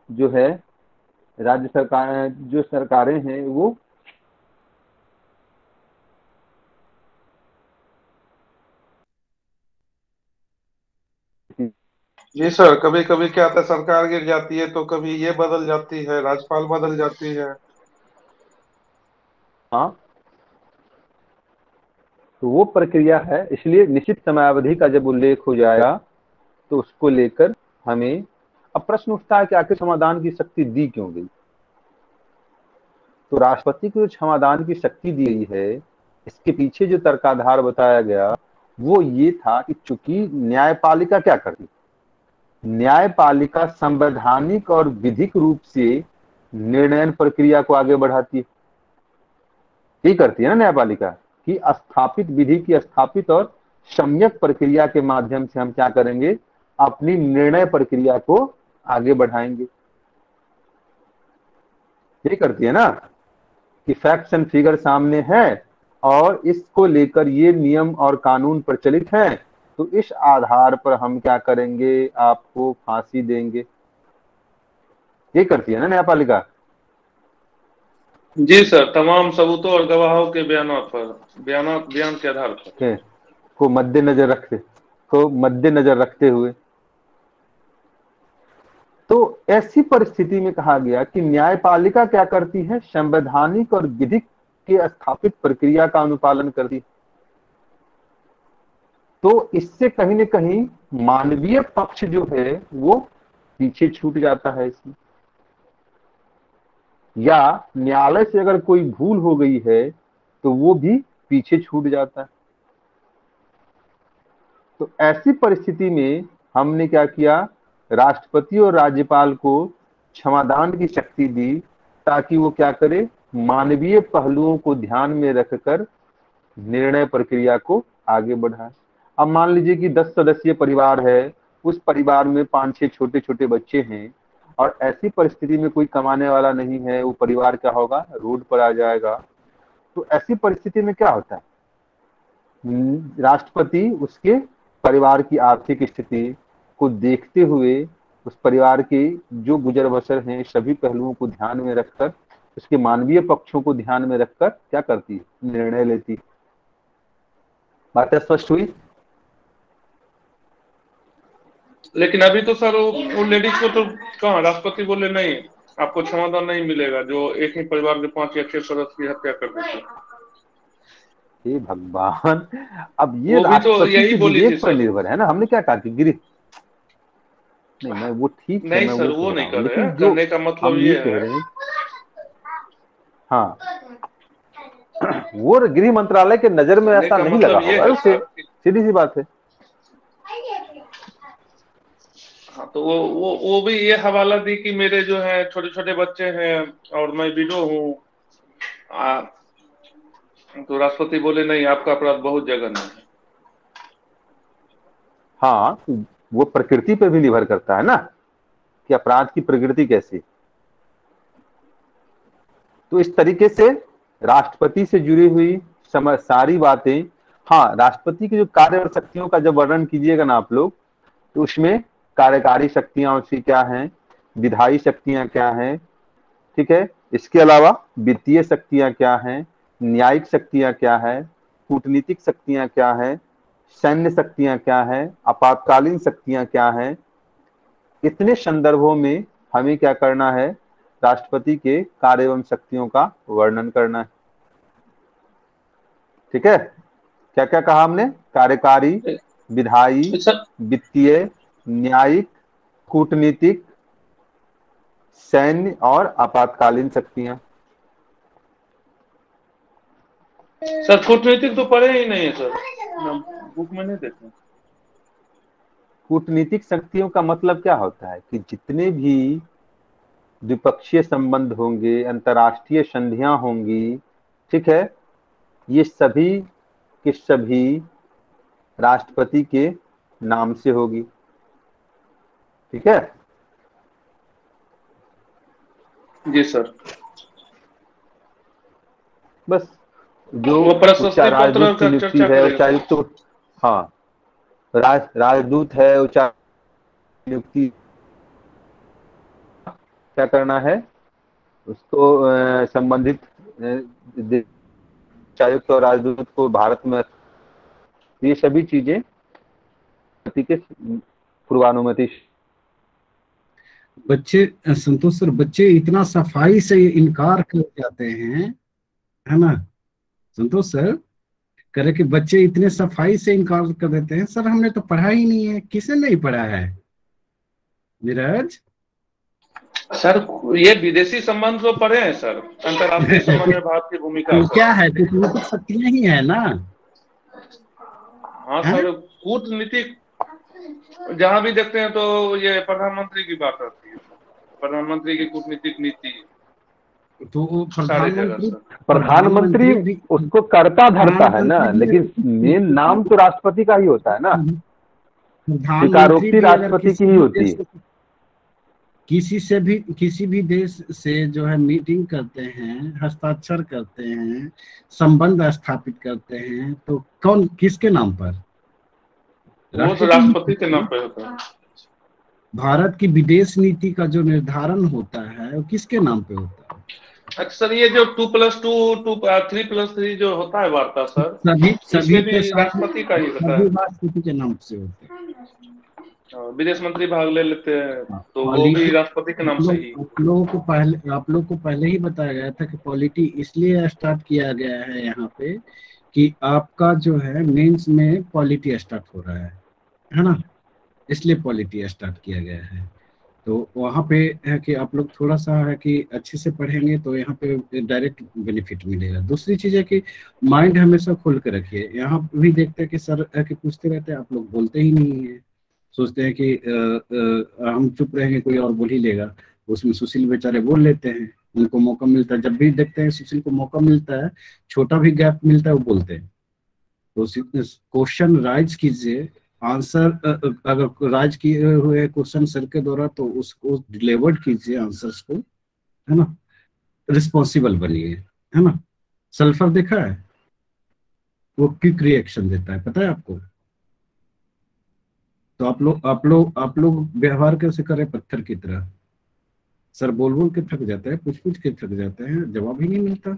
Speaker 1: जो है राज्य सरकार, जो सरकारें हैं वो
Speaker 13: जी सर, कभी कभी क्या होता है, सरकार गिर जाती है तो कभी ये बदल जाती है, राज्यपाल बदल जाती है।
Speaker 1: हाँ, तो वो प्रक्रिया है। इसलिए निश्चित समयावधि का जब उल्लेख हो जाएगा तो उसको लेकर हमें, अब प्रश्न उठता है कि आखिर क्षमादान की शक्ति दी क्यों गई। तो राष्ट्रपति को जो क्षमादान की शक्ति दी गई है, इसके पीछे जो तर्काधार बताया गया वो ये था कि चूंकि न्यायपालिका क्या करती, न्यायपालिका संवैधानिक और विधिक रूप से निर्णयन प्रक्रिया को आगे बढ़ाती है। ये करती है ना न्यायपालिका, कि स्थापित विधि की स्थापित और सम्यक प्रक्रिया के माध्यम से हम क्या करेंगे, अपनी निर्णय प्रक्रिया को आगे बढ़ाएंगे। ये करती है ना, कि फैक्ट्स एंड फिगर सामने है और इसको लेकर ये नियम और कानून प्रचलित हैं, तो इस आधार पर हम क्या करेंगे, आपको फांसी देंगे। ये करती है ना न्यायपालिका।
Speaker 13: जी सर, तमाम सबूतों और गवाहों के बयान के आधार पर
Speaker 1: को मद्देनजर रखते हुए। तो ऐसी परिस्थिति में कहा गया कि न्यायपालिका क्या करती है, संवैधानिक और विधिक के स्थापित प्रक्रिया का अनुपालन करती है। तो इससे कहीं न कहीं मानवीय पक्ष जो है वो पीछे छूट जाता है इसमें, या न्यायालय से अगर कोई भूल हो गई है तो वो भी पीछे छूट जाता है। तो ऐसी परिस्थिति में हमने क्या किया, राष्ट्रपति और राज्यपाल को क्षमादान की शक्ति दी, ताकि वो क्या करे, मानवीय पहलुओं को ध्यान में रखकर निर्णय प्रक्रिया को आगे बढ़ाए। अब मान लीजिए कि 10 सदस्यीय परिवार है, उस परिवार में 5-6 छोटे छोटे बच्चे हैं, और ऐसी परिस्थिति में कोई कमाने वाला नहीं है, वो परिवार क्या होगा, रोड पर आ जाएगा। तो ऐसी परिस्थिति में क्या होता है, राष्ट्रपति उसके परिवार की आर्थिक स्थिति को देखते हुए, उस परिवार के जो गुजर बसर हैं, सभी पहलुओं को ध्यान में रखकर, उसके मानवीय पक्षों को ध्यान में रखकर क्या करती है, निर्णय लेती है। बात स्पष्ट हुई?
Speaker 13: लेकिन अभी तो सर वो लेडीज को तो कहाँ राष्ट्रपति बोले नहीं, आपको क्षमादान नहीं मिलेगा, जो एक ही परिवार के 5 या 6 सदस्य की हत्या कर देते।
Speaker 1: हे भगवान, अब ये
Speaker 13: वो भी तो यही बोली थी
Speaker 1: पर निर्भर है ना। हमने क्या कहा कि गिरी नहीं, मैं वो ठीक है,
Speaker 13: नहीं
Speaker 1: मैं
Speaker 13: सर वो नहीं कर रहे हैं,
Speaker 1: जो
Speaker 13: करने का मतलब ये
Speaker 1: कह
Speaker 13: है।
Speaker 1: रहे हैं, हाँ, वो गृह मंत्रालय के नजर में ऐसा नहीं लगा होगा उसे, सीधी सी बात है।
Speaker 13: हाँ, तो वो भी ये हवाला दी कि मेरे जो है छोटे छोटे बच्चे हैं और मैं विडो हूँ, तो राष्ट्रपति बोले नहीं, आपका अपराध बहुत जघन्य है।
Speaker 1: हाँ, वो प्रकृति पर भी निर्भर करता है ना, कि अपराध की प्रकृति कैसी। तो इस तरीके से राष्ट्रपति से जुड़ी हुई सारी बातें हाँ, राष्ट्रपति की जो कार्य और शक्तियों का जब वर्णन कीजिएगा ना आप लोग, तो उसमें कार्यकारी शक्तियां उसकी क्या हैं, विधायी शक्तियां क्या हैं, ठीक है, इसके अलावा वित्तीय शक्तियां क्या हैं, न्यायिक शक्तियां क्या है, कूटनीतिक शक्तियां क्या है, सैन्य शक्तियां क्या है, आपातकालीन शक्तियां क्या हैं। इतने संदर्भों में हमें क्या करना है, राष्ट्रपति के कार्य एवं शक्तियों का वर्णन करना है। ठीक है, क्या क्या कहा हमने, कार्यकारी, विधायी, वित्तीय, न्यायिक, कूटनीतिक, सैन्य और आपातकालीन शक्तियां।
Speaker 13: सर कूटनीतिक तो पढ़े ही नहीं है सर, बुक में नहीं देखे।
Speaker 1: कूटनीतिक शक्तियों का मतलब क्या होता है कि जितने भी द्विपक्षीय संबंध होंगे, अंतर्राष्ट्रीय संधियां होंगी, ठीक है, ये सभी के सभी राष्ट्रपति के नाम से होगी। ठीक है
Speaker 13: जी सर।
Speaker 1: बस जो
Speaker 13: प्रशस्ति पत्र
Speaker 1: राजदूत की नियुक्ति है, उच्चायुक्त तो हाँ, राजदूत है, उच्चायुक्त नियुक्ति क्या करना है, उसको संबंधित उच्चायुक्त और राजदूत को भारत में, ये सभी चीजें के पूर्वानुमति।
Speaker 14: बच्चे संतोष सर, बच्चे इतना सफाई से इनकार कर जाते हैं, है ना संतोष सर, करे कि बच्चे इतने सफाई से इनकार कर देते हैं, सर हमने तो पढ़ा ही नहीं है। किसने नहीं पढ़ा है नीरज?
Speaker 13: सर ये विदेशी संबंध तो पढ़े हैं सर, अंतर्राष्ट्रीय संबंध में भारत की भूमिका
Speaker 14: तो क्या है, कूटनीतिक शक्तियां ही है ना।
Speaker 13: हाँ सर, कूटनीतिक जहाँ भी देखते हैं तो ये प्रधानमंत्री की बात आती है, प्रधानमंत्री की कूटनीतिक नीति।
Speaker 14: तो
Speaker 1: प्रधानमंत्री उसको करता धरता है ना, लेकिन मेन नाम तो राष्ट्रपति का ही होता है ना, स्वीकारोक्ति राष्ट्रपति की ही होती है।
Speaker 14: किसी भी देश से जो है मीटिंग करते हैं, हस्ताक्षर करते हैं, संबंध स्थापित करते हैं, तो कौन किसके नाम पर?
Speaker 13: वो तो राष्ट्रपति के नाम पे होता है।
Speaker 14: भारत की विदेश नीति का जो निर्धारण होता है वो किसके नाम पे होता है?
Speaker 13: अक्सर ये जो 2+2 3+3 जो होता है वार्ता सर,
Speaker 14: सभी
Speaker 13: भी राष्ट्रपति का ही होता है,
Speaker 14: राष्ट्रपति के नाम से होता है।
Speaker 13: विदेश मंत्री भाग ले लेते हैं तो वो भी राष्ट्रपति के नाम से ही।
Speaker 14: आप लोग को पहले ही बताया गया था कि पॉलिटी इसलिए स्टार्ट किया गया है यहाँ पे कि आपका जो है मेंस में पॉलिटी स्टार्ट हो रहा है ना, इसलिए पॉलिटी स्टार्ट किया गया है। तो वहाँ पे है कि आप लोग थोड़ा सा है कि अच्छे से पढ़ेंगे तो यहाँ पे डायरेक्ट बेनिफिट मिलेगा। दूसरी चीज है कि माइंड हमेशा खोल के रखिए। यहाँ भी देखते हैं कि सर कि पूछते रहते हैं, आप लोग बोलते ही नहीं है, सोचते हैं कि हम चुप रहेंगे कोई और बोल ही लेगा। उसमें सुशील बेचारे बोल लेते हैं, उनको मौका मिलता है, जब भी देखते हैं सुशील को मौका मिलता है, छोटा भी गैप मिलता है वो बोलते हैं। तो क्वेश्चन राइज कीजिए, आंसर अगर राइज किए हुए क्वेश्चन सर के द्वारा तो उसको डिलीवर्ड कीजिए आंसर्स को, है ना, रिस्पॉन्सिबल बनिए, है ना। सल्फर देखा है, वो क्विक रिएक्शन देता है, पता है आपको। तो आप लोग व्यवहार कैसे करें पत्थर की तरह, सर बोल बोल के थक जाते हैं, पूछ के थक जाते हैं, जवाब ही नहीं मिलता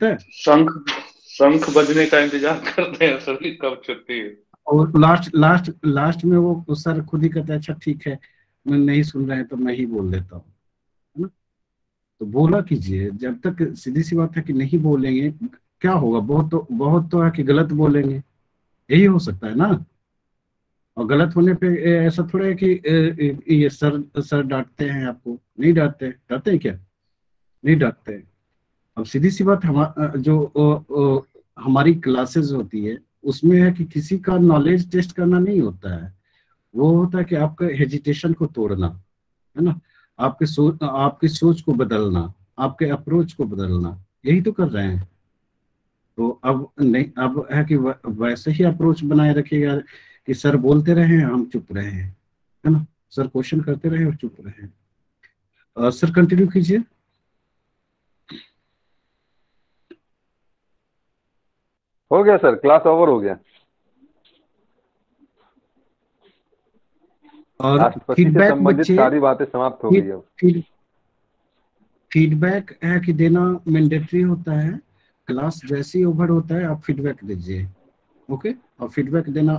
Speaker 14: है।
Speaker 13: शंख बजने का इंतजार करते हैं सर कि कब छुट्टी है,
Speaker 14: और लास्ट में वो सर खुद ही कहते हैं अच्छा ठीक है, मैं नहीं सुन रहे हैं तो मैं ही बोल देता हूँ, है ना। तो बोला कीजिए, जब तक सीधी सी बात है कि नहीं बोलेंगे क्या होगा, बहुत तो है कि गलत बोलेंगे, यही हो सकता है ना। और गलत होने पे ऐसा थोड़ा है कि ये सर डांटते हैं आपको, नहीं डांटते हैं क्या, नहीं डांटते हैं। अब सीधी सी बात, हमारी क्लासेस होती है उसमें है कि किसी का नॉलेज टेस्ट करना नहीं होता है, वो होता है कि आपका हेजिटेशन को तोड़ना, है ना, आपकी सोच को बदलना, आपके अप्रोच को बदलना, यही तो कर रहे हैं। तो अब नहीं, अब है कि वैसे ही अप्रोच बनाए रखिएगा कि सर बोलते रहे हम चुप रहे हैं, है ना, सर क्वेश्चन करते रहे और चुप रहे। सर कंटिन्यू कीजिए।
Speaker 1: हो गया सर, क्लास ओवर हो गया।
Speaker 14: और
Speaker 1: राष्ट्रपति से
Speaker 14: फीडबैक
Speaker 1: संबंधित
Speaker 14: बच्चे
Speaker 1: सारी बातें समाप्त हो गई अब।
Speaker 14: फीडबैक है कि देना मैंडेटरी होता है। क्लास जैसे ही ओवर होता है आप फीडबैक दीजिए, ओके। और फीडबैक देना